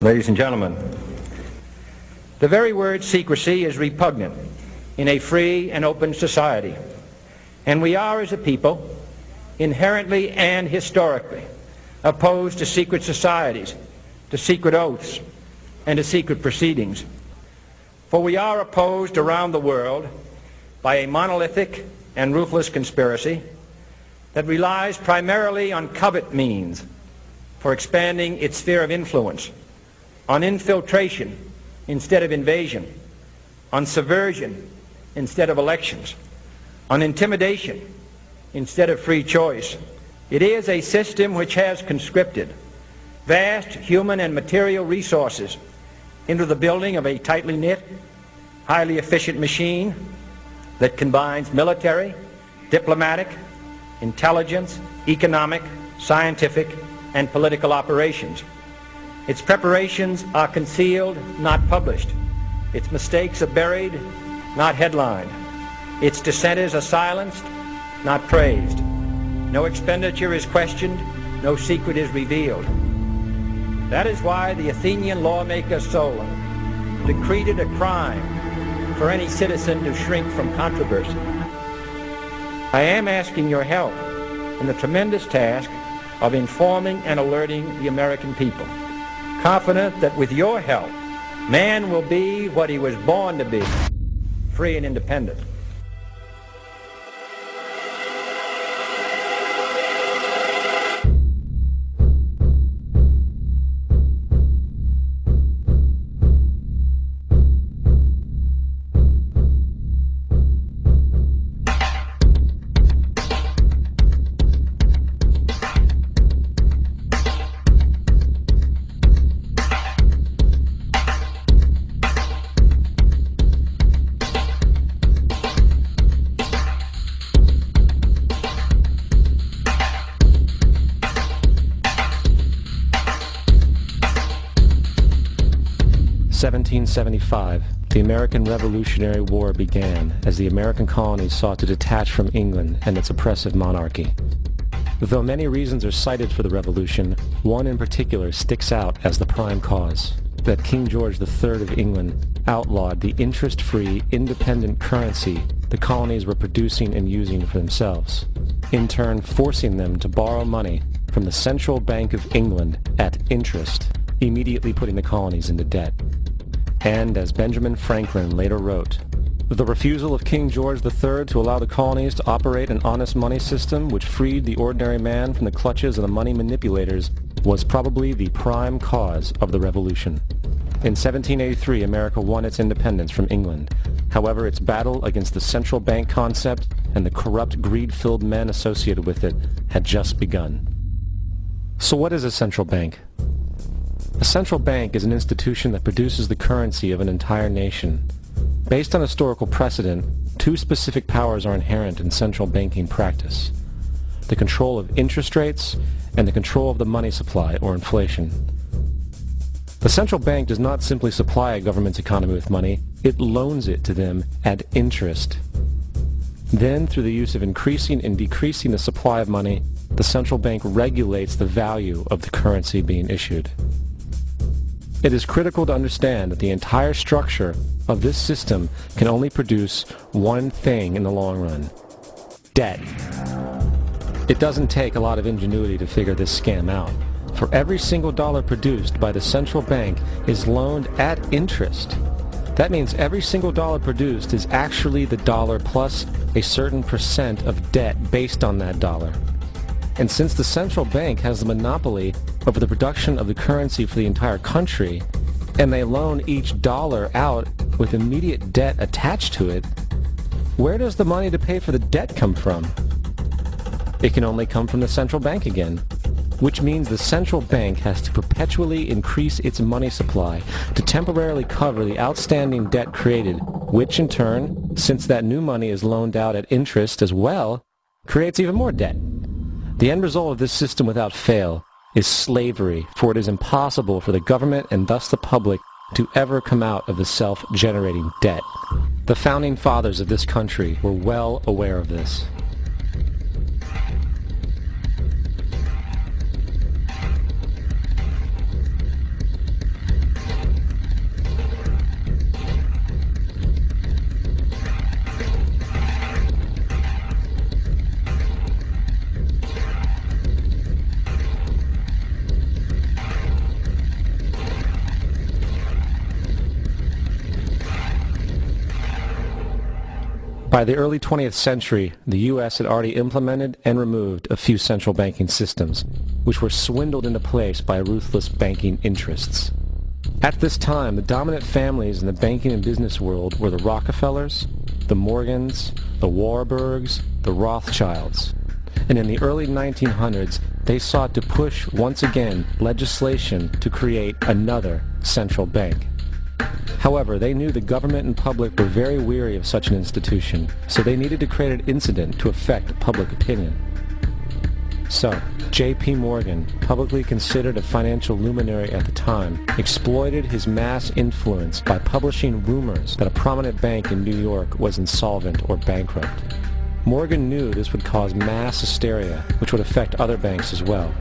Ladies and gentlemen, the very word secrecy is repugnant in a free and open society, and we are, as a people, inherently and historically opposed to secret societies, to secret oaths, and to secret proceedings. For we are opposed around the world by a monolithic and ruthless conspiracy that relies primarily on covert means for expanding its sphere of influence, on infiltration instead of invasion, on subversion instead of elections, on intimidation instead of free choice. It is a system which has conscripted vast human and material resources into the building of a tightly knit, highly efficient machine that combines military, diplomatic, intelligence, economic, scientific, and political operations. Its preparations are concealed, not published. Its mistakes are buried, not headlined. Its dissenters are silenced, not praised. No expenditure is questioned, no secret is revealed. That is why the Athenian lawmaker Solon decreed it a crime for any citizen to shrink from controversy. I am asking your help in the tremendous task of informing and alerting the American people, confident that with your help, man will be what he was born to be, free and independent. In 1775, the American Revolutionary War began as the American colonies sought to detach from England and its oppressive monarchy. Though many reasons are cited for the revolution, one in particular sticks out as the prime cause: that King George III of England outlawed the interest-free, independent currency the colonies were producing and using for themselves, in turn forcing them to borrow money from the Central Bank of England at interest, immediately putting the colonies into debt. And, as Benjamin Franklin later wrote, the refusal of King George III to allow the colonies to operate an honest money system which freed the ordinary man from the clutches of the money manipulators was probably the prime cause of the revolution. In 1783, America won its independence from England. However, its battle against the central bank concept and the corrupt, greed-filled men associated with it had just begun. So what is a central bank? A central bank is an institution that produces the currency of an entire nation. Based on historical precedent, two specific powers are inherent in central banking practice: the control of interest rates and the control of the money supply, or inflation. The central bank does not simply supply a government's economy with money, it loans it to them at interest. Then, through the use of increasing and decreasing the supply of money, the central bank regulates the value of the currency being issued. It is critical to understand that the entire structure of this system can only produce one thing in the long run: debt. It doesn't take a lot of ingenuity to figure this scam out. For every single dollar produced by the central bank is loaned at interest. That means every single dollar produced is actually the dollar plus a certain percent of debt based on that dollar. And since the central bank has the monopoly over the production of the currency for the entire country, and they loan each dollar out with immediate debt attached to it, where does the money to pay for the debt come from? It can only come from the central bank again, which means the central bank has to perpetually increase its money supply to temporarily cover the outstanding debt created, which in turn, since that new money is loaned out at interest as well, creates even more debt. The end result of this system without fail is slavery, for it is impossible for the government and thus the public to ever come out of the self-generating debt. The founding fathers of this country were well aware of this. By the early 20th century, the U.S. had already implemented and removed a few central banking systems, which were swindled into place by ruthless banking interests. At this time, the dominant families in the banking and business world were the Rockefellers, the Morgans, the Warburgs, the Rothschilds. And in the early 1900s, they sought to push, once again, legislation to create another central bank. However, they knew the government and public were very weary of such an institution, so they needed to create an incident to affect public opinion. So, J.P. Morgan, publicly considered a financial luminary at the time, exploited his mass influence by publishing rumors that a prominent bank in New York was insolvent or bankrupt. Morgan knew this would cause mass hysteria, which would affect other banks as well.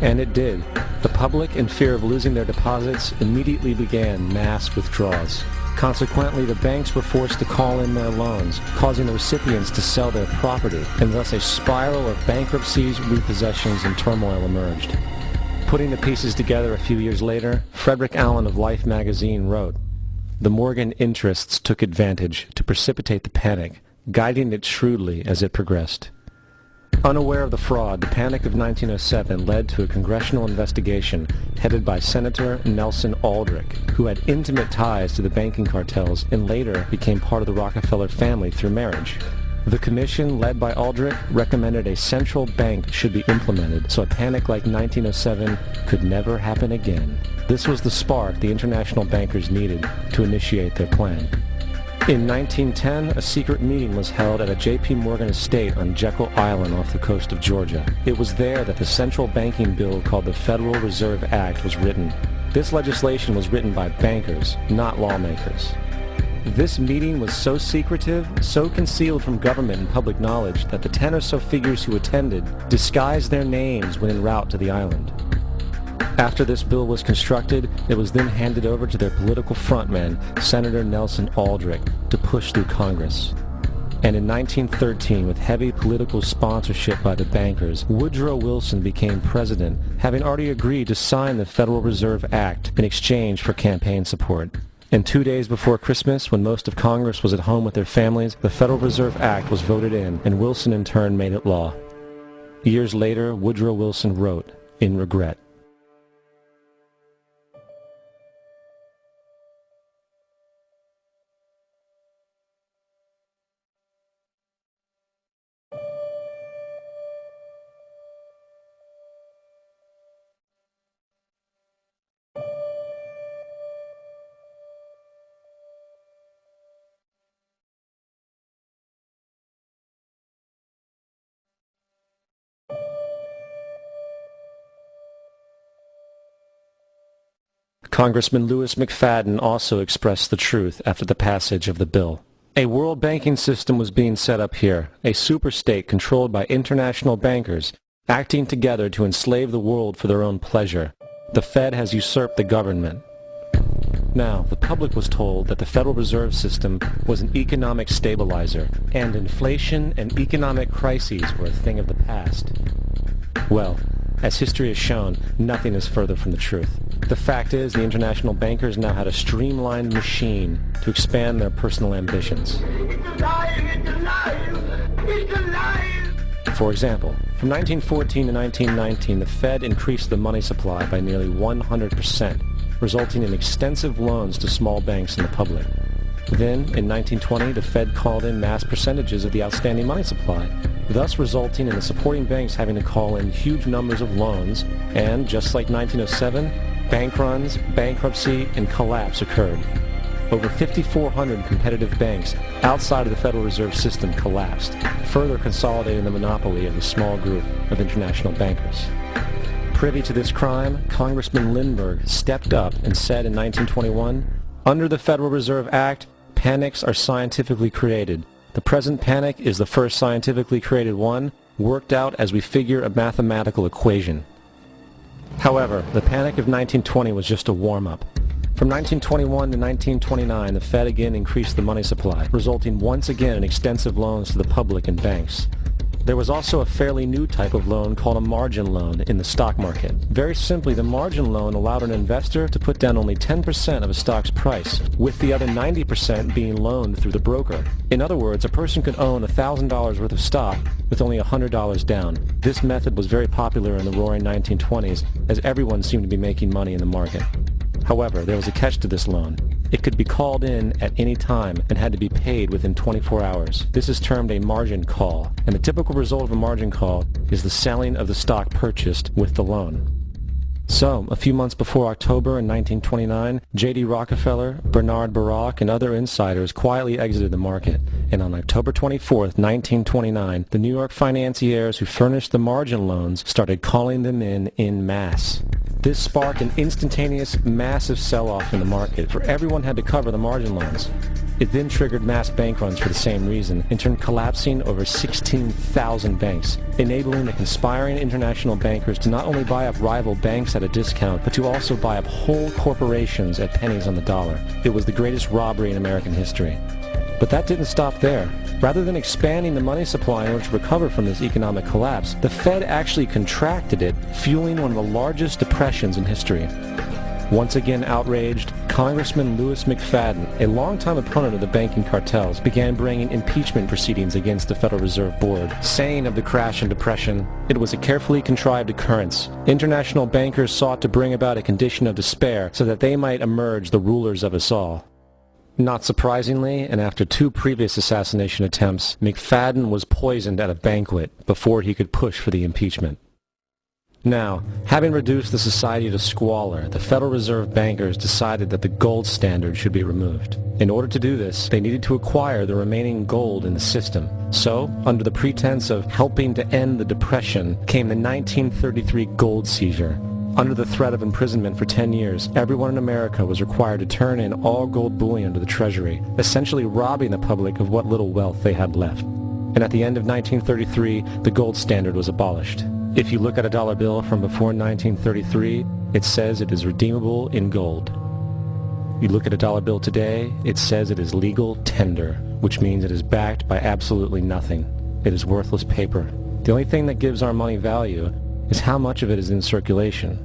And it did. The public, in fear of losing their deposits, immediately began mass withdrawals. Consequently, the banks were forced to call in their loans, causing the recipients to sell their property, and thus a spiral of bankruptcies, repossessions, and turmoil emerged. Putting the pieces together a few years later, Frederick Allen of Life magazine wrote, "The Morgan interests took advantage to precipitate the panic, guiding it shrewdly as it progressed." Unaware of the fraud, the Panic of 1907 led to a congressional investigation headed by Senator Nelson Aldrich, who had intimate ties to the banking cartels and later became part of the Rockefeller family through marriage. The commission, led by Aldrich, recommended a central bank should be implemented so a panic like 1907 could never happen again. This was the spark the international bankers needed to initiate their plan. In 1910, a secret meeting was held at a J.P. Morgan estate on Jekyll Island off the coast of Georgia. It was there that the central banking bill called the Federal Reserve Act was written. This legislation was written by bankers, not lawmakers. This meeting was so secretive, so concealed from government and public knowledge that the 10 or so figures who attended disguised their names when en route to the island. After this bill was constructed, it was then handed over to their political frontman, Senator Nelson Aldrich, to push through Congress. And in 1913, with heavy political sponsorship by the bankers, Woodrow Wilson became president, having already agreed to sign the Federal Reserve Act in exchange for campaign support. And 2 days before Christmas, when most of Congress was at home with their families, the Federal Reserve Act was voted in, and Wilson in turn made it law. Years later, Woodrow Wilson wrote, in regret, Congressman Louis McFadden also expressed the truth after the passage of the bill. A world banking system was being set up here, a superstate controlled by international bankers, acting together to enslave the world for their own pleasure. The Fed has usurped the government. Now, the public was told that the Federal Reserve System was an economic stabilizer, and inflation and economic crises were a thing of the past. Well, as history has shown, nothing is further from the truth. The fact is, the international bankers now had a streamlined machine to expand their personal ambitions. For example, from 1914 to 1919, the Fed increased the money supply by nearly 100%, resulting in extensive loans to small banks and the public. Then, in 1920, the Fed called in mass percentages of the outstanding money supply, thus resulting in the supporting banks having to call in huge numbers of loans, and, just like 1907, bank runs, bankruptcy, and collapse occurred. Over 5,400 competitive banks outside of the Federal Reserve System collapsed, further consolidating the monopoly of a small group of international bankers. Privy to this crime, Congressman Lindbergh stepped up and said in 1921, "Under the Federal Reserve Act, panics are scientifically created. The present panic is the first scientifically created one, worked out as we figure a mathematical equation." However, the panic of 1920 was just a warm-up. From 1921 to 1929, the Fed again increased the money supply, resulting once again in extensive loans to the public and banks. There was also a fairly new type of loan called a margin loan in the stock market. Very simply, the margin loan allowed an investor to put down only 10% of a stock's price, with the other 90% being loaned through the broker. In other words, a person could own $1,000 worth of stock with only $100 down. This method was very popular in the roaring 1920s, as everyone seemed to be making money in the market. However, there was a catch to this loan. It could be called in at any time and had to be paid within 24 hours. This is termed a margin call, and the typical result of a margin call is the selling of the stock purchased with the loan. So, a few months before October in 1929, J.D. Rockefeller, Bernard Baruch, and other insiders quietly exited the market. And on October 24th, 1929, the New York financiers who furnished the margin loans started calling them in masse. This sparked an instantaneous, massive sell-off in the market, for everyone had to cover the margin loans. It then triggered mass bank runs for the same reason, in turn collapsing over 16,000 banks, enabling the conspiring international bankers to not only buy up rival banks at a discount, but to also buy up whole corporations at pennies on the dollar. It was the greatest robbery in American history. But that didn't stop there. Rather than expanding the money supply in order to recover from this economic collapse, the Fed actually contracted it, fueling one of the largest depressions in history. Once again outraged, Congressman Louis McFadden, a longtime opponent of the banking cartels, began bringing impeachment proceedings against the Federal Reserve Board, saying of the crash and depression, it was a carefully contrived occurrence. International bankers sought to bring about a condition of despair so that they might emerge the rulers of us all. Not surprisingly, and after 2 previous assassination attempts, McFadden was poisoned at a banquet before he could push for the impeachment. Now, having reduced the society to squalor, the Federal Reserve bankers decided that the gold standard should be removed. In order to do this, they needed to acquire the remaining gold in the system. So, under the pretense of helping to end the Depression, came the 1933 gold seizure. Under the threat of imprisonment for 10 years, everyone in America was required to turn in all gold bullion to the Treasury, essentially robbing the public of what little wealth they had left. And at the end of 1933, the gold standard was abolished. If you look at a dollar bill from before 1933, it says it is redeemable in gold. You look at a dollar bill today, it says it is legal tender, which means it is backed by absolutely nothing. It is worthless paper. The only thing that gives our money value is how much of it is in circulation.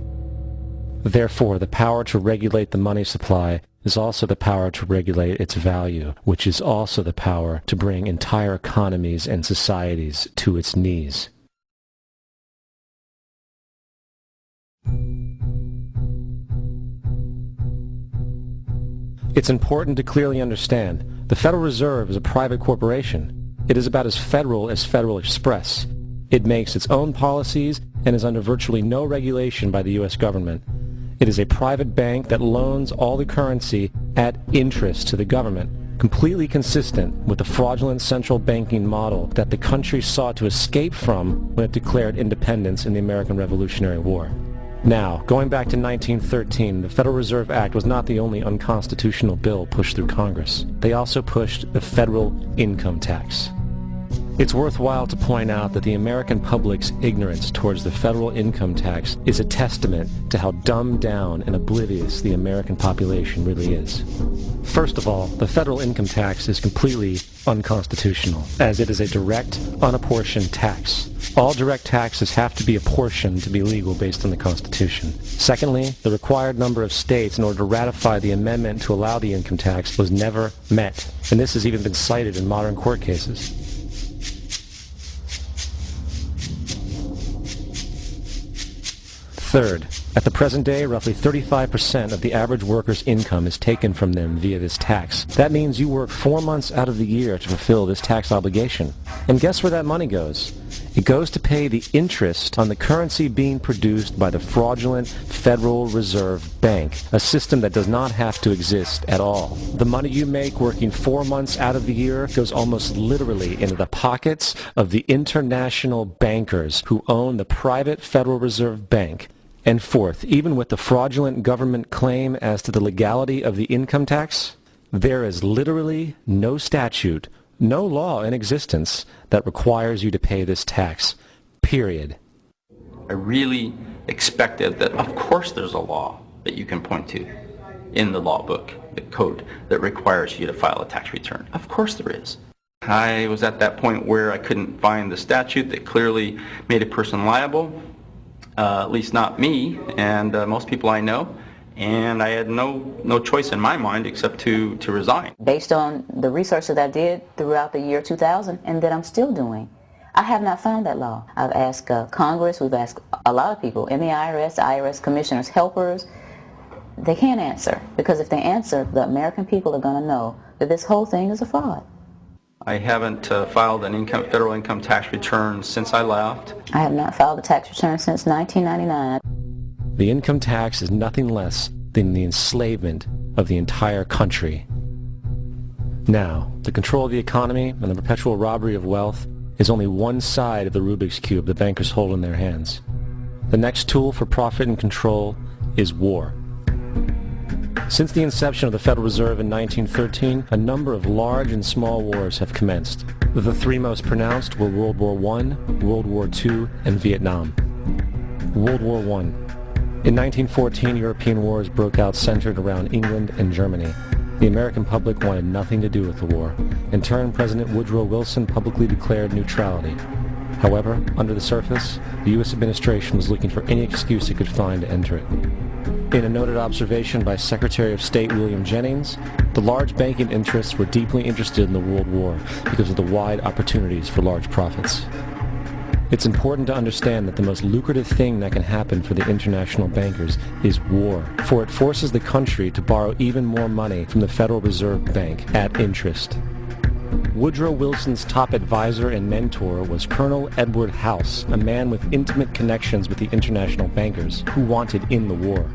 Therefore, the power to regulate the money supply is also the power to regulate its value, which is also the power to bring entire economies and societies to its knees. It's important to clearly understand, the Federal Reserve is a private corporation. It is about as Federal Express. It makes its own policies and is under virtually no regulation by the U.S. government. It is a private bank that loans all the currency at interest to the government, completely consistent with the fraudulent central banking model that the country sought to escape from when it declared independence in the American Revolutionary War. Now, going back to 1913, the Federal Reserve Act was not the only unconstitutional bill pushed through Congress. They also pushed the federal income tax. It's worthwhile to point out that the American public's ignorance towards the federal income tax is a testament to how dumbed down and oblivious the American population really is. First of all, the federal income tax is completely unconstitutional, as it is a direct, unapportioned tax. All direct taxes have to be apportioned to be legal based on the Constitution. Secondly, the required number of states in order to ratify the amendment to allow the income tax was never met, and this has even been cited in modern court cases. Third, at the present day, roughly 35% of the average worker's income is taken from them via this tax. That means you work 4 months out of the year to fulfill this tax obligation. And guess where that money goes? It goes to pay the interest on the currency being produced by the fraudulent Federal Reserve Bank, a system that does not have to exist at all. The money you make working 4 months out of the year goes almost literally into the pockets of the international bankers who own the private Federal Reserve Bank. And fourth, even with the fraudulent government claim as to the legality of the income tax, there is literally no statute, no law in existence that requires you to pay this tax, period. I really expected that, of course there's a law that you can point to in the law book, the code, that requires you to file a tax return. Of course there is. I was at that point where I couldn't find the statute that clearly made a person liable. At least not me and most people I know, and I had no choice in my mind except to resign. Based on the research that I did throughout the year 2000 and that I'm still doing, I have not found that law. I've asked Congress, we've asked a lot of people in the IRS commissioners, helpers. They can't answer, because if they answer, the American people are going to know that this whole thing is a fraud. I haven't filed an federal income tax return since I left. I have not filed a tax return since 1999. The income tax is nothing less than the enslavement of the entire country. Now, the control of the economy and the perpetual robbery of wealth is only one side of the Rubik's Cube the bankers hold in their hands. The next tool for profit and control is war. Since the inception of the Federal Reserve in 1913, a number of large and small wars have commenced. The three most pronounced were World War I, World War II, and Vietnam. World War I. In 1914, European wars broke out centered around England and Germany. The American public wanted nothing to do with the war. In turn, President Woodrow Wilson publicly declared neutrality. However, under the surface, the U.S. administration was looking for any excuse it could find to enter it. In a noted observation by Secretary of State William Jennings, the large banking interests were deeply interested in the World War because of the wide opportunities for large profits. It's important to understand that the most lucrative thing that can happen for the international bankers is war, for it forces the country to borrow even more money from the Federal Reserve Bank at interest. Woodrow Wilson's top advisor and mentor was Colonel Edward House, a man with intimate connections with the international bankers who wanted in the war.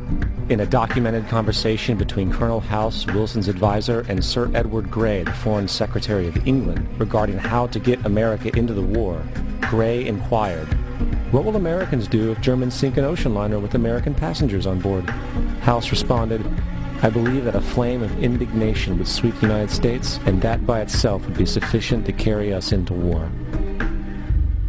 In a documented conversation between Colonel House, Wilson's advisor, and Sir Edward Grey, the Foreign Secretary of England, regarding how to get America into the war, Grey inquired, "What will Americans do if Germans sink an ocean liner with American passengers on board?" House responded, "I believe that a flame of indignation would sweep the United States, and that by itself would be sufficient to carry us into war."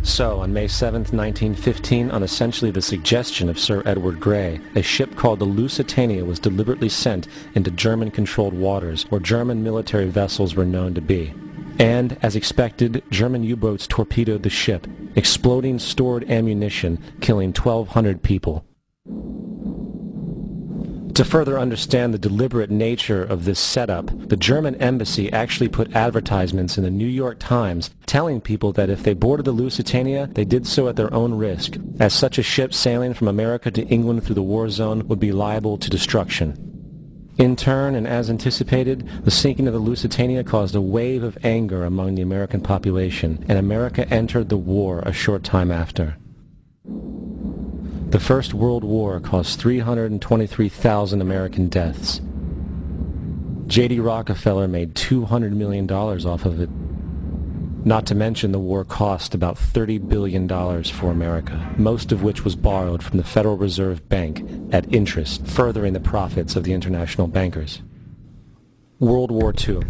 So, on May 7, 1915, on essentially the suggestion of Sir Edward Grey, a ship called the Lusitania was deliberately sent into German-controlled waters where German military vessels were known to be. And, as expected, German U-boats torpedoed the ship, exploding stored ammunition, killing 1,200 people. To further understand the deliberate nature of this setup, the German embassy actually put advertisements in the New York Times telling people that if they boarded the Lusitania, they did so at their own risk, as such a ship sailing from America to England through the war zone would be liable to destruction. In turn, and as anticipated, the sinking of the Lusitania caused a wave of anger among the American population, and America entered the war a short time after. The First World War caused 323,000 American deaths. J.D. Rockefeller made $200 million off of it. Not to mention the war cost about $30 billion for America, most of which was borrowed from the Federal Reserve Bank at interest, furthering the profits of the international bankers. World War II.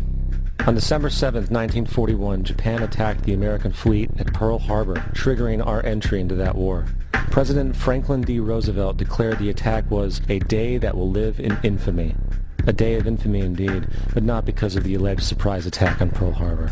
On December 7, 1941, Japan attacked the American fleet at Pearl Harbor, triggering our entry into that war. President Franklin D. Roosevelt declared the attack was a day that will live in infamy. A day of infamy indeed, but not because of the alleged surprise attack on Pearl Harbor.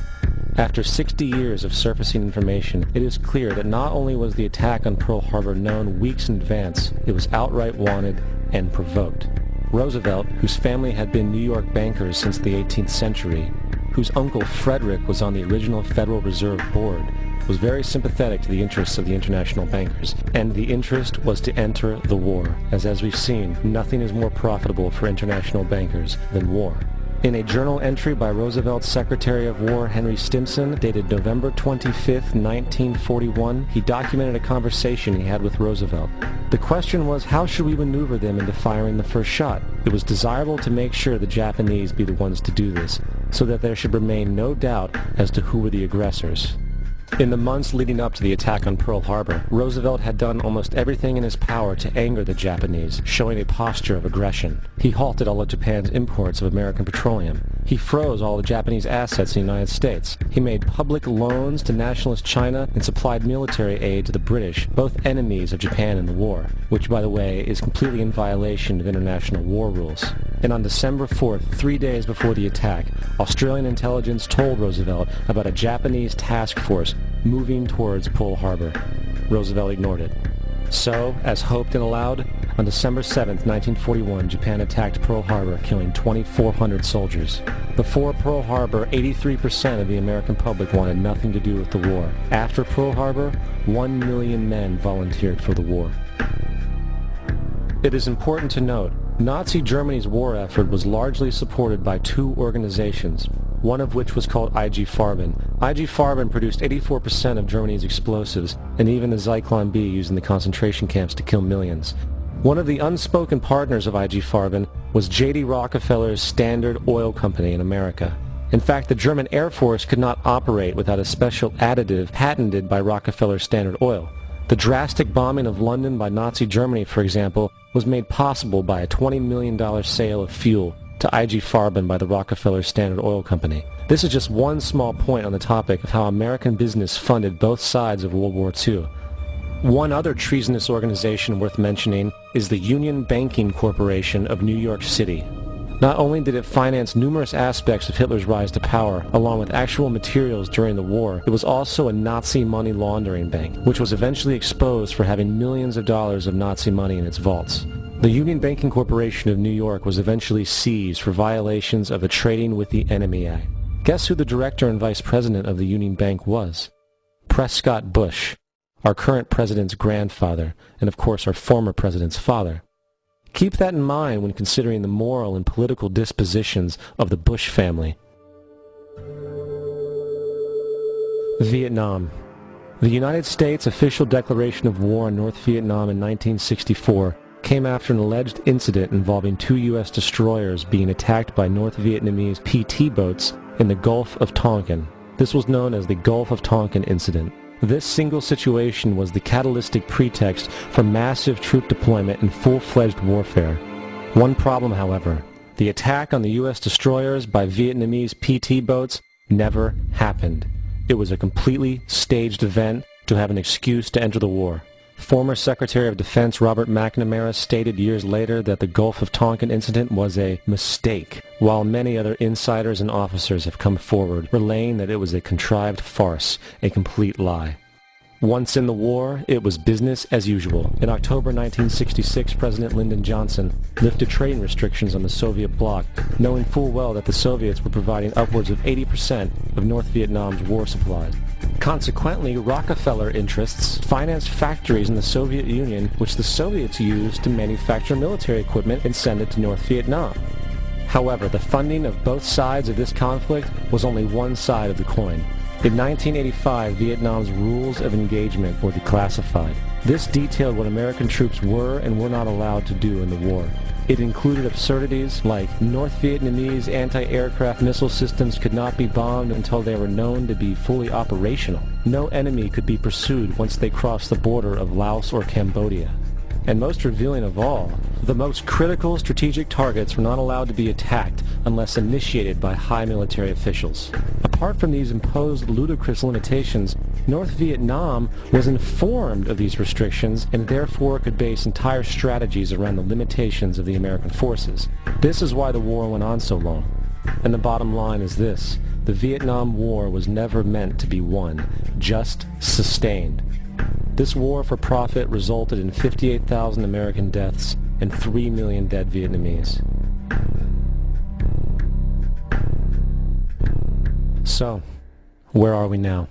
After 60 years of surfacing information, it is clear that not only was the attack on Pearl Harbor known weeks in advance, it was outright wanted and provoked. Roosevelt, whose family had been New York bankers since the 18th century, whose uncle Frederick was on the original Federal Reserve Board, was very sympathetic to the interests of the international bankers, and the interest was to enter the war, as we've seen, nothing is more profitable for international bankers than war. In a journal entry by Roosevelt's Secretary of War Henry Stimson, dated November 25, 1941, he documented a conversation he had with Roosevelt. The question was, how should we maneuver them into firing the first shot? It was desirable to make sure the Japanese be the ones to do this, so that there should remain no doubt as to who were the aggressors. In the months leading up to the attack on Pearl Harbor, Roosevelt had done almost everything in his power to anger the Japanese, showing a posture of aggression. He halted all of Japan's imports of American petroleum. He froze all the Japanese assets in the United States. He made public loans to nationalist China and supplied military aid to the British, both enemies of Japan in the war, which, by the way, is completely in violation of international war rules. And on December 4th, 3 days before the attack, Australian intelligence told Roosevelt about a Japanese task force moving towards Pearl Harbor. Roosevelt ignored it. So, as hoped and allowed, on December 7, 1941, Japan attacked Pearl Harbor, killing 2,400 soldiers. Before Pearl Harbor, 83% of the American public wanted nothing to do with the war. After Pearl Harbor, 1 million men volunteered for the war. It is important to note, Nazi Germany's war effort was largely supported by two organizations, one of which was called IG Farben. IG Farben produced 84% of Germany's explosives, and even the Zyklon B used in the concentration camps to kill millions. One of the unspoken partners of I.G. Farben was J.D. Rockefeller's Standard Oil Company in America. In fact, the German Air Force could not operate without a special additive patented by Rockefeller Standard Oil. The drastic bombing of London by Nazi Germany, for example, was made possible by a $20 million sale of fuel to I.G. Farben by the Rockefeller Standard Oil Company. This is just one small point on the topic of how American business funded both sides of World War II. One other treasonous organization worth mentioning is the Union Banking Corporation of New York City. Not only did it finance numerous aspects of Hitler's rise to power, along with actual materials during the war, it was also a Nazi money laundering bank, which was eventually exposed for having millions of dollars of Nazi money in its vaults. The Union Banking Corporation of New York was eventually seized for violations of the Trading with the Enemy Act. Guess who the director and vice president of the Union Bank was? Prescott Bush, our current president's grandfather, and of course our former president's father. Keep that in mind when considering the moral and political dispositions of the Bush family. Vietnam. The United States' official declaration of war on North Vietnam in 1964 came after an alleged incident involving 2 U.S. destroyers being attacked by North Vietnamese PT boats in the Gulf of Tonkin. This was known as the Gulf of Tonkin incident. This single situation was the catalytic pretext for massive troop deployment and full-fledged warfare. One problem, however, the attack on the U.S. destroyers by Vietnamese PT boats never happened. It was a completely staged event to have an excuse to enter the war. Former Secretary of Defense Robert McNamara stated years later that the Gulf of Tonkin incident was a mistake, while many other insiders and officers have come forward, relaying that it was a contrived farce, a complete lie. Once in the war, it was business as usual. In October 1966, President Lyndon Johnson lifted trading restrictions on the Soviet bloc, knowing full well that the Soviets were providing upwards of 80% of North Vietnam's war supplies. Consequently, Rockefeller interests financed factories in the Soviet Union, which the Soviets used to manufacture military equipment and send it to North Vietnam. However, the funding of both sides of this conflict was only one side of the coin. In 1985, Vietnam's rules of engagement were declassified. This detailed what American troops were and were not allowed to do in the war. It included absurdities like North Vietnamese anti-aircraft missile systems could not be bombed until they were known to be fully operational. No enemy could be pursued once they crossed the border of Laos or Cambodia. And most revealing of all, the most critical strategic targets were not allowed to be attacked unless initiated by high military officials. Apart from these imposed ludicrous limitations, North Vietnam was informed of these restrictions and therefore could base entire strategies around the limitations of the American forces. This is why the war went on so long. And the bottom line is this: the Vietnam War was never meant to be won, just sustained. This war for profit resulted in 58,000 American deaths and 3 million dead Vietnamese. So, where are we now?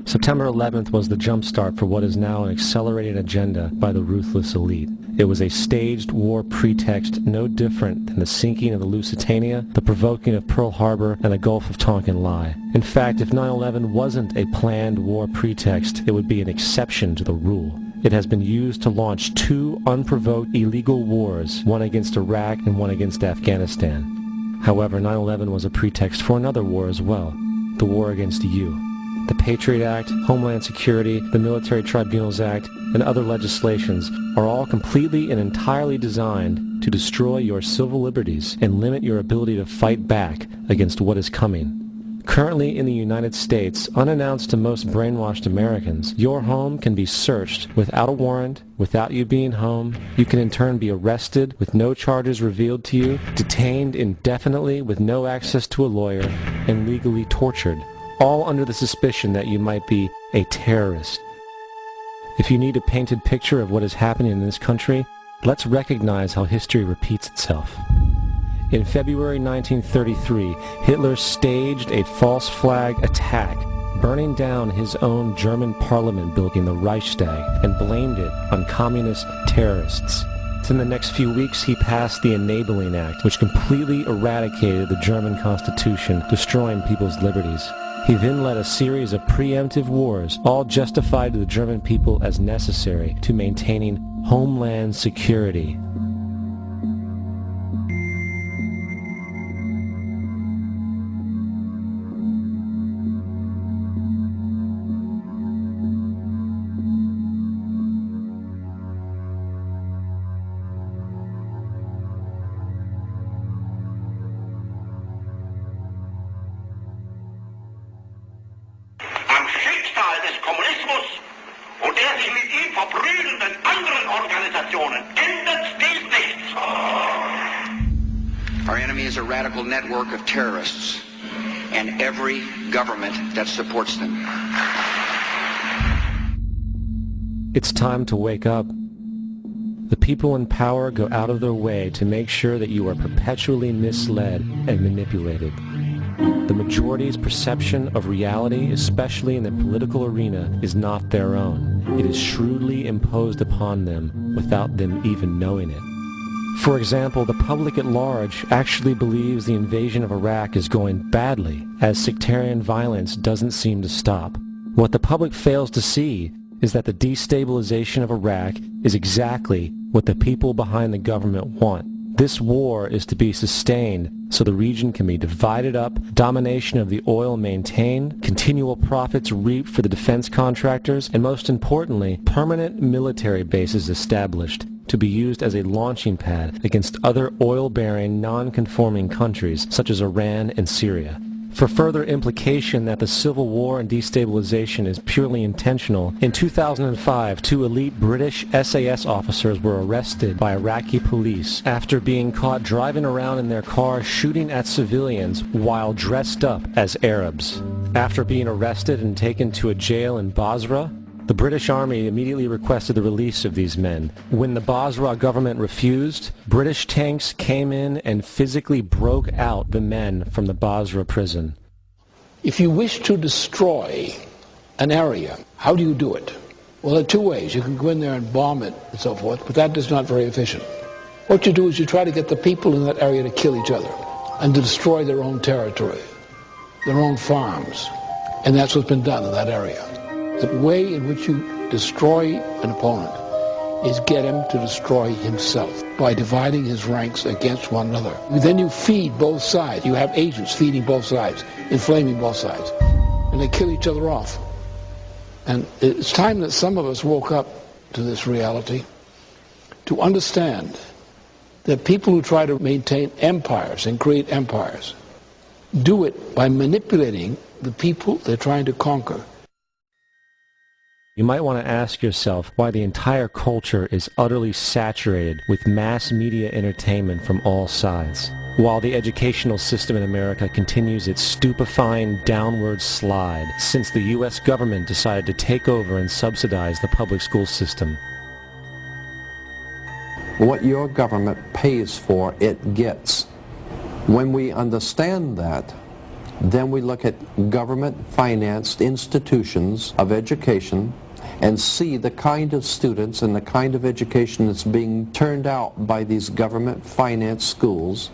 September 11th was the jumpstart for what is now an accelerated agenda by the ruthless elite. It was a staged war pretext no different than the sinking of the Lusitania, the provoking of Pearl Harbor, and the Gulf of Tonkin lie. In fact, if 9/11 wasn't a planned war pretext, it would be an exception to the rule. It has been used to launch 2 unprovoked illegal wars, one against Iraq and one against Afghanistan. However, 9/11 was a pretext for another war as well, the war against you. The Patriot Act, Homeland Security, the Military Tribunals Act, and other legislations are all completely and entirely designed to destroy your civil liberties and limit your ability to fight back against what is coming. Currently in the United States, unannounced to most brainwashed Americans, your home can be searched without a warrant, without you being home. You can in turn be arrested with no charges revealed to you, detained indefinitely with no access to a lawyer, and legally tortured, all under the suspicion that you might be a terrorist. If you need a painted picture of what is happening in this country, let's recognize how history repeats itself. In February 1933, Hitler staged a false flag attack, burning down his own German parliament building, the Reichstag, and blamed it on communist terrorists. In the next few weeks, he passed the Enabling Act, which completely eradicated the German Constitution, destroying people's liberties. He then led a series of preemptive wars, all justified to the German people as necessary to maintaining Homeland Security. Our enemy is a radical network of terrorists and every government that supports them. It's time to wake up. The people in power go out of their way to make sure that you are perpetually misled and manipulated. The majority's perception of reality, especially in the political arena, is not their own. It is shrewdly imposed upon them without them even knowing it. For example, the public at large actually believes the invasion of Iraq is going badly, as sectarian violence doesn't seem to stop. What the public fails to see is that the destabilization of Iraq is exactly what the people behind the government want. This war is to be sustained so the region can be divided up, domination of the oil maintained, continual profits reaped for the defense contractors, and most importantly, permanent military bases established to be used as a launching pad against other oil-bearing, non-conforming countries such as Iran and Syria. For further implication that the civil war and destabilization is purely intentional, in 2005, 2 elite British SAS officers were arrested by Iraqi police after being caught driving around in their car shooting at civilians while dressed up as Arabs. After being arrested and taken to a jail in Basra, the British Army immediately requested the release of these men. When the Basra government refused, British tanks came in and physically broke out the men from the Basra prison. If you wish to destroy an area, how do you do it? Well, there are 2 ways. You can go in there and bomb it and so forth, but that is not very efficient. What you do is you try to get the people in that area to kill each other and to destroy their own territory, their own farms. And that's what's been done in that area. The way in which you destroy an opponent is get him to destroy himself by dividing his ranks against one another. Then you feed both sides. You have agents feeding both sides, inflaming both sides, and they kill each other off. And it's time that some of us woke up to this reality, to understand that people who try to maintain empires and create empires do it by manipulating the people they're trying to conquer. You might want to ask yourself why the entire culture is utterly saturated with mass media entertainment from all sides, while the educational system in America continues its stupefying downward slide since the U.S. government decided to take over and subsidize the public school system. What your government pays for, it gets. When we understand that, then we look at government-financed institutions of education and see the kind of students and the kind of education that's being turned out by these government-financed schools.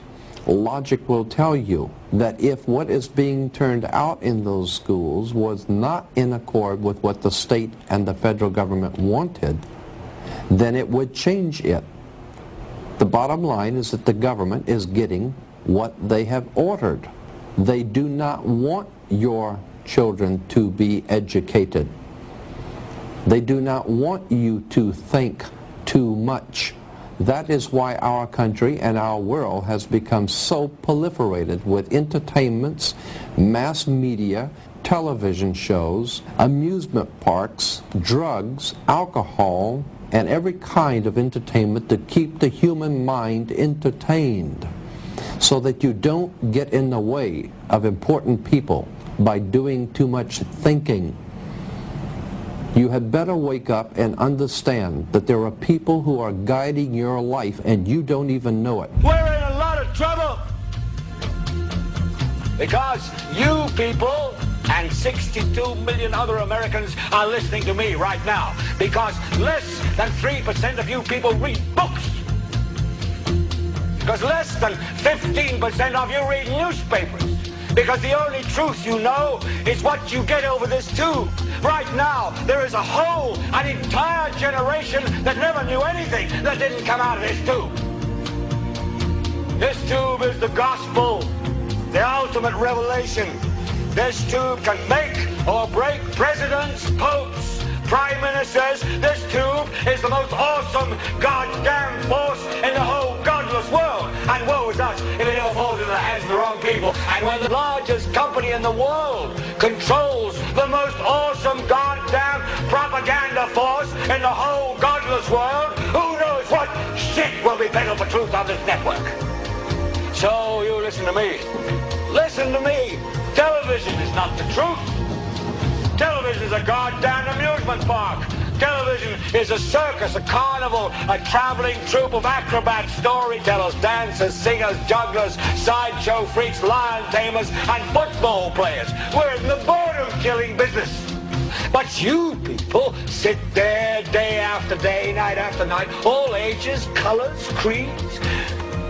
Logic will tell you that if what is being turned out in those schools was not in accord with what the state and the federal government wanted, then it would change it. The bottom line is that the government is getting what they have ordered. They do not want your children to be educated. They do not want you to think too much. That is why our country and our world has become so proliferated with entertainments, mass media, television shows, amusement parks, drugs, alcohol, and every kind of entertainment to keep the human mind entertained, so that you don't get in the way of important people by doing too much thinking. You had better wake up and understand that there are people who are guiding your life and you don't even know it. We're in a lot of trouble because you people and 62 million other Americans are listening to me right now, because less than 3% of you people read books, because less than 15% of you read newspapers, because the only truth you know is what you get over this tube. Right now, there is an entire generation that never knew anything that didn't come out of this tube. This tube is the gospel, the ultimate revelation. This tube can make or break presidents, popes, prime ministers. This tube is the most awesome goddamn force in the whole godless world. And woe is us if it ever falls into the hands of the wrong people. And when the largest company in the world controls the most awesome goddamn propaganda force in the whole godless world, who knows what shit will be peddled for truth on this network. So you listen to me. Listen to me. Television is not the truth. Television is a goddamn amusement park. Television is a circus, a carnival, a traveling troupe of acrobats, storytellers, dancers, singers, jugglers, sideshow freaks, lion tamers, and football players. We're in the boredom-killing business. But you people sit there day after day, night after night, all ages, colors, creeds.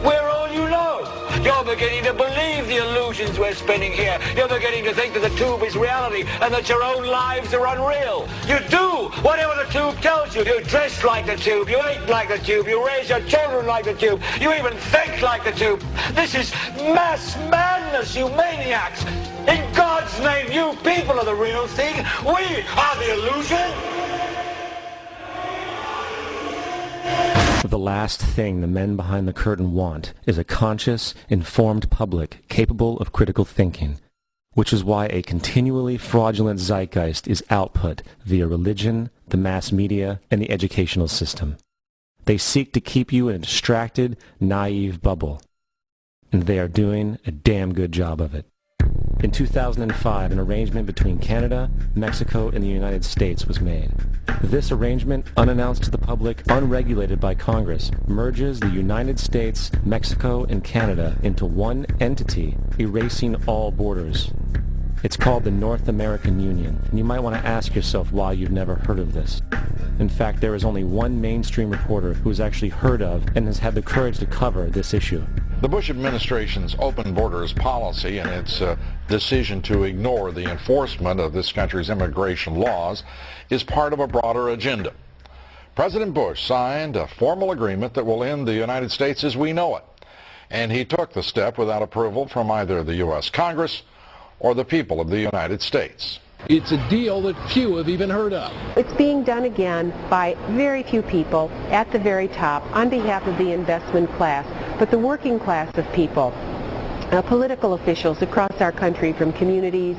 We're all you know. You're beginning to believe the illusions we're spinning here. You're beginning to think that the tube is reality and that your own lives are unreal. You do whatever the tube tells you. You dress like the tube. You eat like the tube. You raise your children like the tube. You even think like the tube. This is mass madness, you maniacs. In God's name, you people are the real thing. We are the illusion. The last thing the men behind the curtain want is a conscious, informed public capable of critical thinking, which is why a continually fraudulent zeitgeist is output via religion, the mass media, and the educational system. They seek to keep you in a distracted, naive bubble, and they are doing a damn good job of it. In 2005, an arrangement between Canada, Mexico, and the United States was made. This arrangement, unannounced to the public, unregulated by Congress, merges the United States, Mexico, and Canada into one entity, erasing all borders. It's called the North American Union, and you might want to ask yourself why you've never heard of this. In fact, there is only one mainstream reporter who has actually heard of and has had the courage to cover this issue. The Bush administration's open borders policy and its decision to ignore the enforcement of this country's immigration laws is part of a broader agenda. President Bush signed a formal agreement that will end the United States as we know it, and he took the step without approval from either the U.S. Congress or the people of the United States. It's a deal that few have even heard of. It's being done again by very few people at the very top on behalf of the investment class, but the working class of people, political officials across our country, from communities,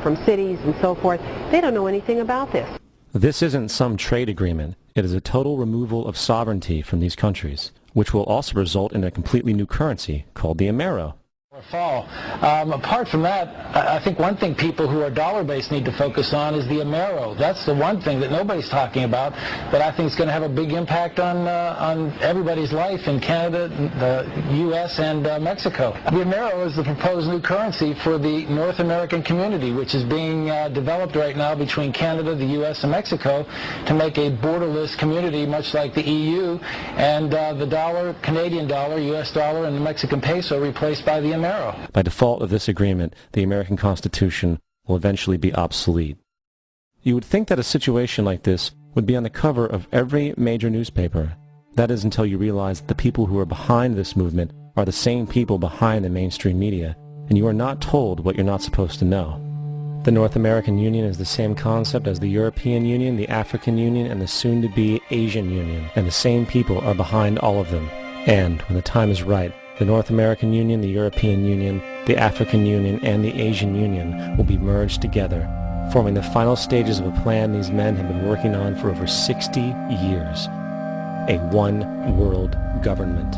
from cities and so forth, they don't know anything about this. This isn't some trade agreement. It is a total removal of sovereignty from these countries, which will also result in a completely new currency called the Amero. Fall. Apart from that, I think one thing people who are dollar-based need to focus on is the Amero. That's the one thing that nobody's talking about, but I think it's going to have a big impact on everybody's life in Canada, the U.S., and Mexico. The Amero is the proposed new currency for the North American community, which is being developed right now between Canada, the U.S., and Mexico to make a borderless community, much like the EU, and the dollar, Canadian dollar, U.S. dollar, and the Mexican peso replaced by the Amero. By default of this agreement, the American Constitution will eventually be obsolete. You would think that a situation like this would be on the cover of every major newspaper. That is until you realize that the people who are behind this movement are the same people behind the mainstream media, and you are not told what you're not supposed to know. The North American Union is the same concept as the European Union, the African Union, and the soon-to-be Asian Union, and the same people are behind all of them. And, when the time is right, the North American Union, the European Union, the African Union, and the Asian Union will be merged together, forming the final stages of a plan these men have been working on for over 60 years. A one-world government.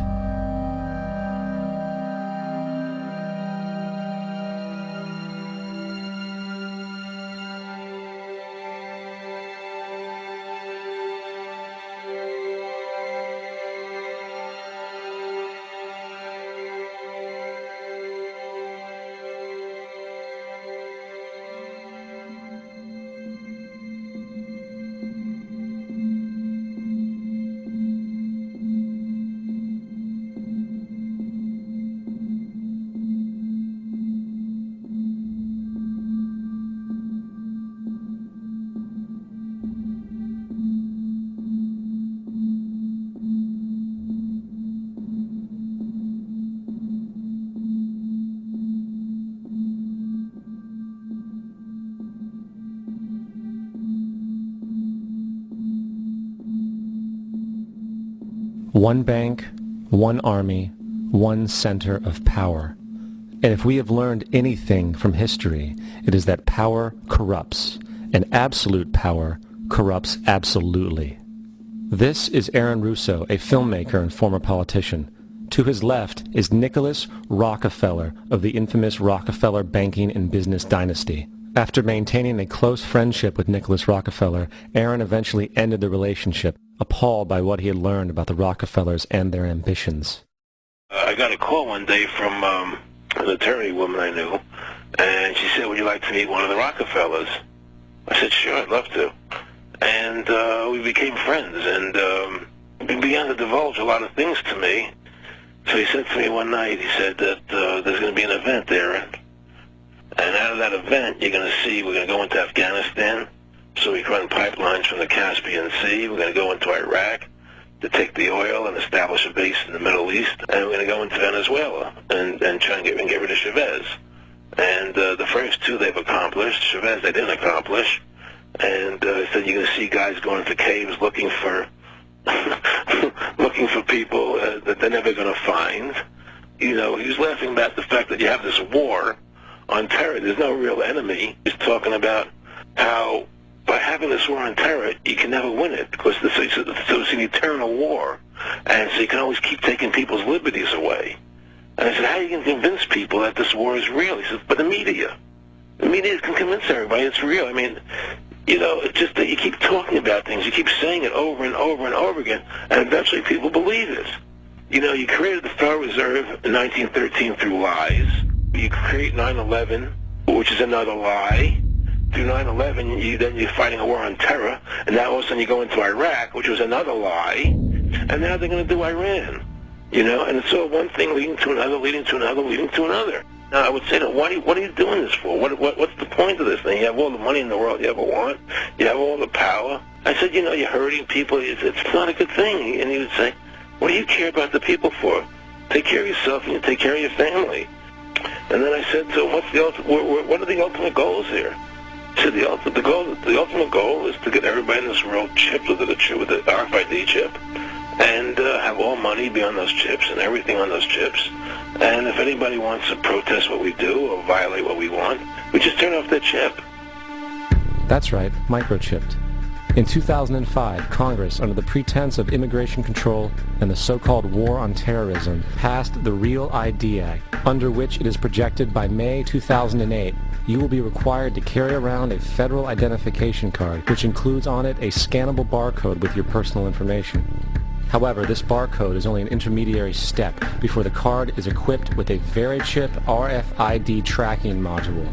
One bank, one army, one center of power. And if we have learned anything from history, it is that power corrupts, and absolute power corrupts absolutely. This is Aaron Russo, a filmmaker and former politician. To his left is Nicholas Rockefeller of the infamous Rockefeller banking and business dynasty. After maintaining a close friendship with Nicholas Rockefeller, Aaron eventually ended the relationship, appalled by what he had learned about the Rockefellers and their ambitions. I got a call one day from an attorney woman I knew, and she said, "Would you like to meet one of the Rockefellers?" I said, "Sure, I'd love to." And we became friends, and he began to divulge a lot of things to me. So he said to me one night, he said that there's going to be an event there, and out of that event, you're going to see we're going to go into Afghanistan, so we can run pipelines from the Caspian Sea. We're going to go into Iraq to take the oil and establish a base in the Middle East, and we're going to go into Venezuela and try and get rid of Chavez. And the first two they've accomplished. Chavez they didn't accomplish. And he said you're going to see guys going into caves looking for looking for people that they're never going to find. You know, he was laughing about the fact that you have this war on terror. There's no real enemy. He's talking about how by having this war on terror, you can never win it because it's an eternal war, and so you can always keep taking people's liberties away. And I said, how are you going to convince people that this war is real? He says, but the media can convince everybody it's real. I mean, you know, it's just that you keep talking about things, you keep saying it over and over and over again, and eventually people believe it. You know, you created the Federal Reserve in 1913 through lies. You create 9/11, which is another lie. Through 9/11, then you're fighting a war on terror, and now all of a sudden you go into Iraq, which was another lie, and now they're going to do Iran. You know, and it's all one thing leading to another, leading to another, leading to another. Now, I would say, what are you doing this for? What's the point of this thing? You have all the money in the world you ever want. You have all the power. I said, you know, you're hurting people. It's not a good thing. And he would say, what do you care about the people for? Take care of yourself and you take care of your family. And then I said to him, what are the ultimate goals here? He said, the ultimate goal is to get everybody in this world chipped with the RFID chip, and have all money be on those chips and everything on those chips. And if anybody wants to protest what we do or violate what we want, we just turn off their chip. That's right, microchipped. In 2005, Congress, under the pretense of immigration control and the so-called war on terrorism, passed the Real ID Act, under which it is projected by May 2008, you will be required to carry around a federal identification card, which includes on it a scannable barcode with your personal information. However, this barcode is only an intermediary step before the card is equipped with a Verichip RFID tracking module,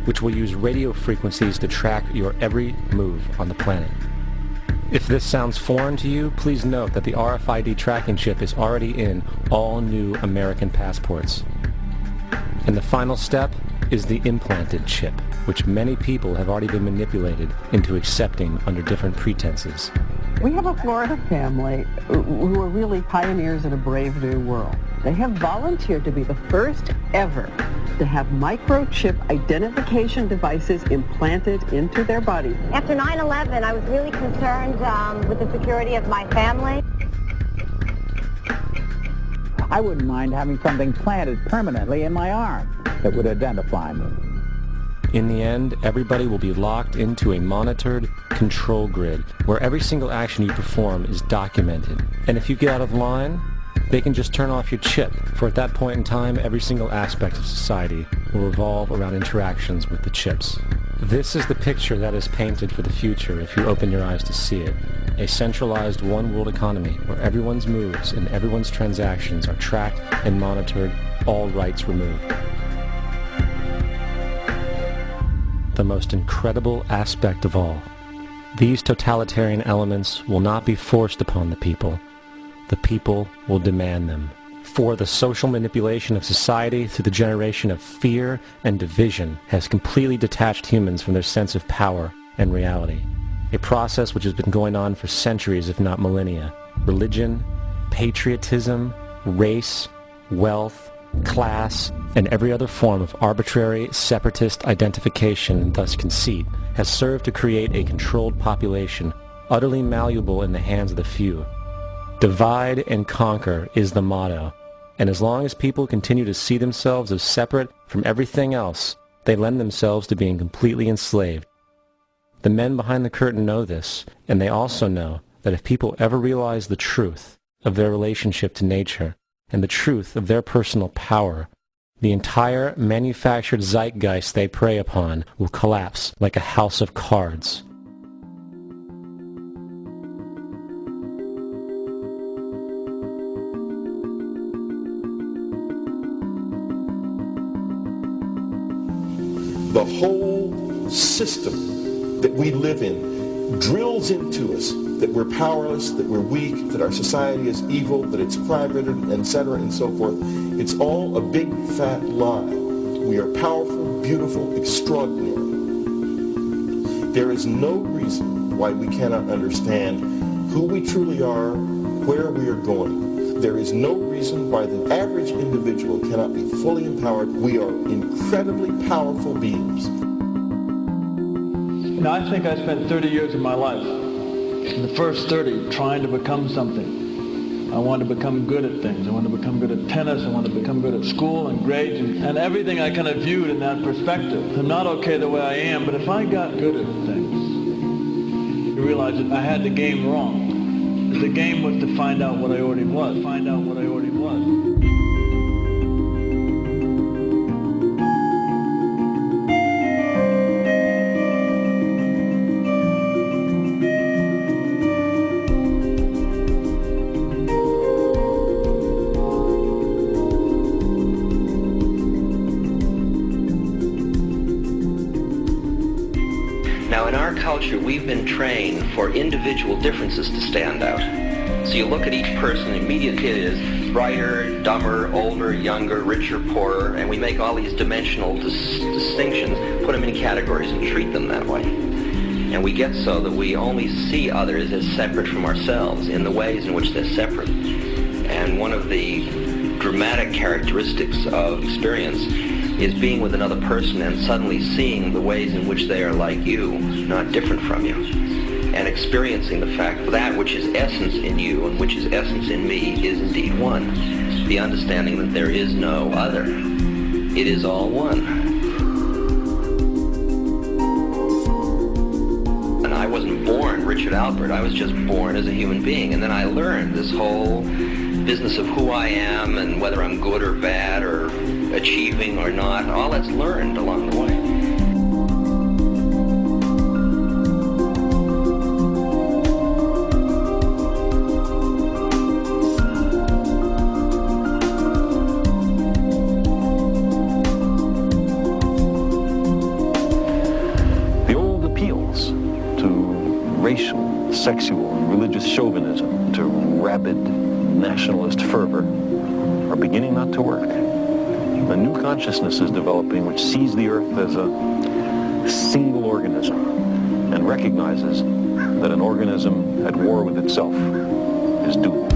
which will use radio frequencies to track your every move on the planet. If this sounds foreign to you, please note that the RFID tracking chip is already in all new American passports. And the final step is the implanted chip, which many people have already been manipulated into accepting under different pretenses. We have a Florida family who are really pioneers in a brave new world. They have volunteered to be the first ever to have microchip identification devices implanted into their body. After 9/11, I was really concerned with the security of my family. I wouldn't mind having something planted permanently in my arm that would identify me. In the end, everybody will be locked into a monitored control grid where every single action you perform is documented. And if you get out of line, they can just turn off your chip, for at that point in time, every single aspect of society will revolve around interactions with the chips. This is the picture that is painted for the future if you open your eyes to see it. A centralized one-world economy where everyone's moves and everyone's transactions are tracked and monitored, all rights removed. The most incredible aspect of all, these totalitarian elements will not be forced upon the people. The people will demand them. For the social manipulation of society through the generation of fear and division has completely detached humans from their sense of power and reality. A process which has been going on for centuries, if not millennia. Religion, patriotism, race, wealth, class, and every other form of arbitrary, separatist identification and thus conceit has served to create a controlled population, utterly malleable in the hands of the few. Divide and conquer is the motto. And as long as people continue to see themselves as separate from everything else, they lend themselves to being completely enslaved. The men behind the curtain know this, and they also know that if people ever realize the truth of their relationship to nature and the truth of their personal power, the entire manufactured zeitgeist they prey upon will collapse like a house of cards. The whole system that we live in drills into us that we're powerless, that we're weak, that our society is evil, that it's crime-ridden, etc., and so forth. It's all a big, fat lie. We are powerful, beautiful, extraordinary. There is no reason why we cannot understand who we truly are, where we are going. There is no reason why the average individual cannot be fully empowered. We are incredibly powerful beings. You know, I think I spent 30 years of my life, in the first 30, trying to become something. I wanted to become good at things. I wanted to become good at tennis. I wanted to become good at school and grades and everything I kind of viewed in that perspective. I'm not okay the way I am, but if I got good at things, you realize that I had the game wrong. The game was to find out what I already was. Find out what I already was. We've been trained for individual differences to stand out. So you look at each person, the immediate hit is brighter, dumber, older, younger, richer, poorer, and we make all these dimensional distinctions, put them in categories and treat them that way. And we get so that we only see others as separate from ourselves in the ways in which they're separate. And one of the dramatic characteristics of experience is being with another person and suddenly seeing the ways in which they are like you, not different from you, and experiencing the fact that which is essence in you and which is essence in me is indeed one. The understanding that there is no other. It is all one. And I wasn't born Richard Albert, I was just born as a human being, and then I learned this whole business of who I am and whether I'm good or bad or achieving or not. All that's learned along the way. The old appeals to racial, sexual, and religious chauvinism, to rabid nationalist fervor, are beginning not to work. A new consciousness is developing which sees the earth as a single organism and recognizes that an organism at war with itself is doomed.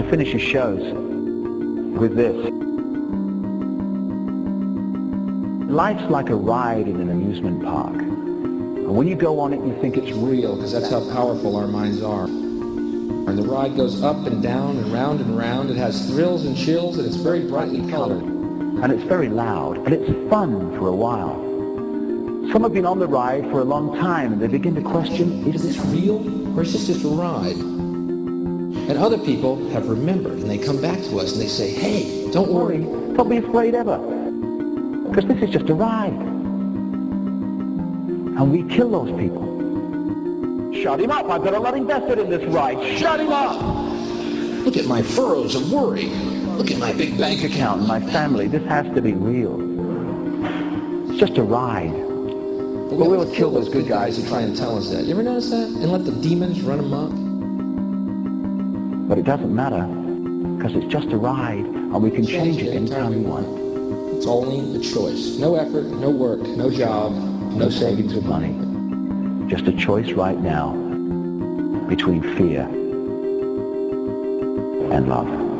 Finish his shows with this. Life's like a ride in an amusement park. And when you go on it, you think it's real, because that's how powerful our minds are. And the ride goes up and down and round and round. It has thrills and chills, and it's very brightly colored. And it's very loud, and it's fun for a while. Some have been on the ride for a long time, and they begin to question, is this real, or is this just a ride? And other people have remembered, and they come back to us and they say, hey, don't worry. Don't be afraid ever, because this is just a ride. And we kill those people. Shut him up. I've got a lot invested in this ride. Shut him up. Look at my furrows of worry. Look at my big bank account. My family. This has to be real. It's just a ride. But we'll kill those good guys who try and tell us that. You ever notice that? And let the demons run amok? But it doesn't matter, because it's just a ride, and we can change it anytime we want. It's only a choice. No effort, no work, no job, no savings of money. Just a choice right now between fear and love.